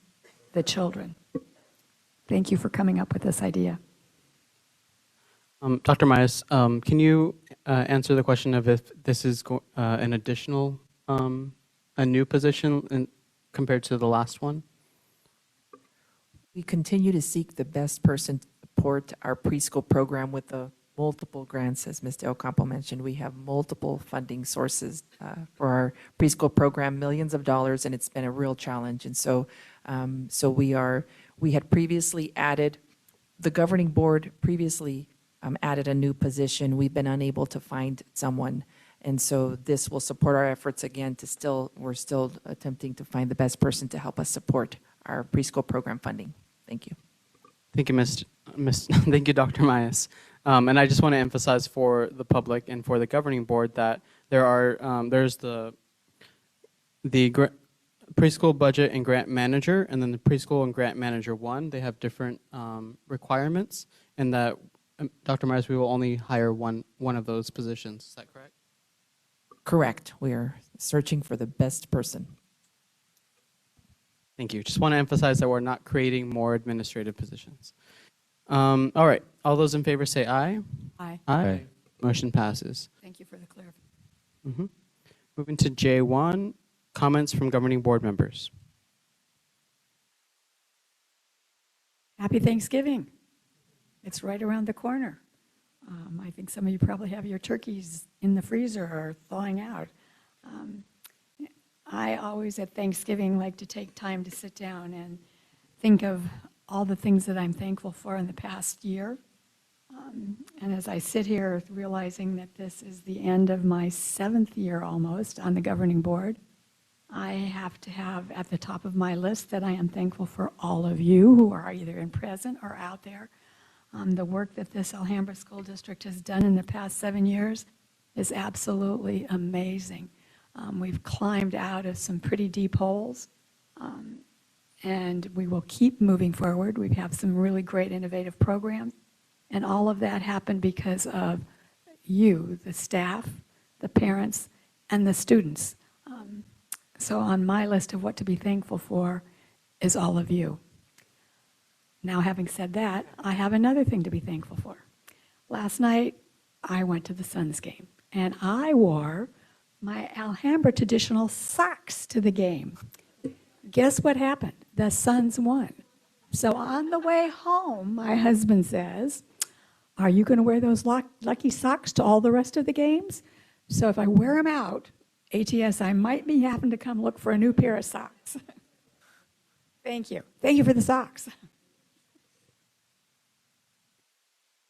the children. Thank you for coming up with this idea. Dr. Myers, can you answer the question of if this is an additional, a new position compared to the last one? We continue to seek the best person to support our preschool program with the multiple grants, as Ms. De Ocampo mentioned. We have multiple funding sources for our preschool program, millions of dollars, and it's been a real challenge. And so, we had previously added, the governing board previously added a new position. We've been unable to find someone. And so this will support our efforts again we're still attempting to find the best person to help us support our preschool program funding. Thank you. Thank you, thank you, Dr. Myers. And I just want to emphasize for the public and for the governing board that there's the preschool budget and grant manager, and then the preschool and grant manager 1. They have different requirements, and that Dr. Myers, we will only hire one of those positions. Is that correct? Correct. We are searching for the best person. Thank you. Just want to emphasize that we're not creating more administrative positions. All right. All those in favor say aye. Aye. Aye. Aye. Motion passes. Thank you for the clarification. Mhm. Moving to J1, comments from governing board members. Happy Thanksgiving. It's right around the corner. I think some of you probably have your turkeys in the freezer or thawing out. I always at Thanksgiving like to take time to sit down and think of all the things that I'm thankful for in the past year. And as I sit here realizing that this is the end of my 7th year almost on the governing board, I have to have at the top of my list that I am thankful for all of you who are either in present or out there. The work that this Alhambra School District has done in the past 7 years is absolutely amazing. We've climbed out of some pretty deep holes, and we will keep moving forward. We have some really great innovative programs, and all of that happened because of you, the staff, the parents, and the students. So on my list of what to be thankful for is all of you. Now, having said that, I have another thing to be thankful for. Last night, I went to the Suns game, and I wore my Alhambra traditional socks to the game. Guess what happened? The Suns won. So on the way home, my husband says, "Are you going to wear those lucky socks to all the rest of the games?" So if I wear them out, ATS, I might be having to come look for a new pair of socks. Thank you. Thank you for the socks.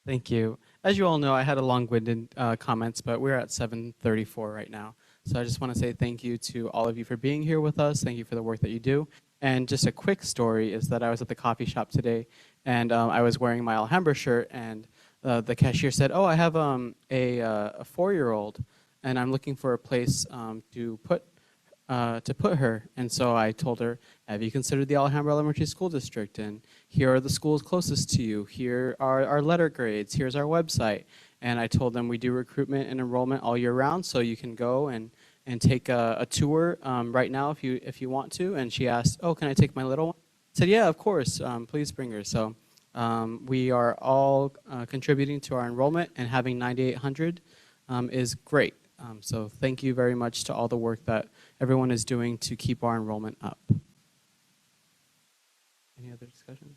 Thank you. As you all know, I had a long-winded comments, but we're at 7:34 right now. So I just want to say thank you to all of you for being here with us. Thank you for the work that you do. And just a quick story is that I was at the coffee shop today, and I was wearing my Alhambra shirt, and the cashier said, "Oh, I have a 4-year-old, and I'm looking for a place to put her." And so I told her, "Have you considered the Alhambra Elementary School District? And here are the schools closest to you. Here are our letter grades. Here's our website." And I told them we do recruitment and enrollment all year round, so you can go and take a tour right now if you want to. And she asked, "Oh, can I take my little one?" I said, "Yeah, of course. Please bring her." So we are all contributing to our enrollment, and having 9,800 is great. So thank you very much to all the work that everyone is doing to keep our enrollment up. Any other discussion?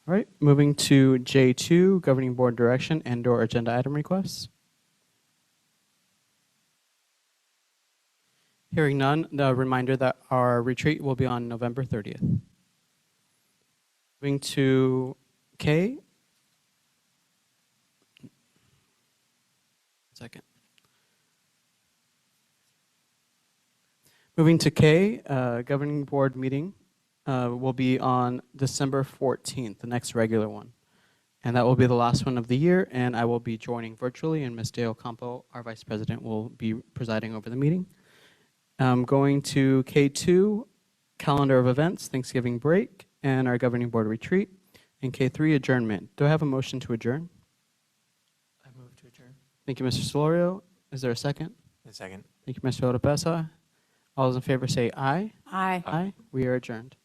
All right, moving to J2, Governing Board Direction and/or Agenda Item Requests. Hearing none, the reminder that our retreat will be on November 30th. Moving to K. Second. Moving to K, Governing Board meeting will be on December 14th, the next regular one. And that will be the last one of the year, and I will be joining virtually, and Ms. Dale Campo, our Vice President, will be presiding over the meeting. Going to K2, calendar of events, Thanksgiving break, and our Governing Board retreat. And K3, adjournment. Do I have a motion to adjourn? I move to adjourn. Thank you, Mr. Solorio. Is there a second? A second. Thank you, Mr. Oropesa. All those in favor say aye. Aye. Aye. We are adjourned.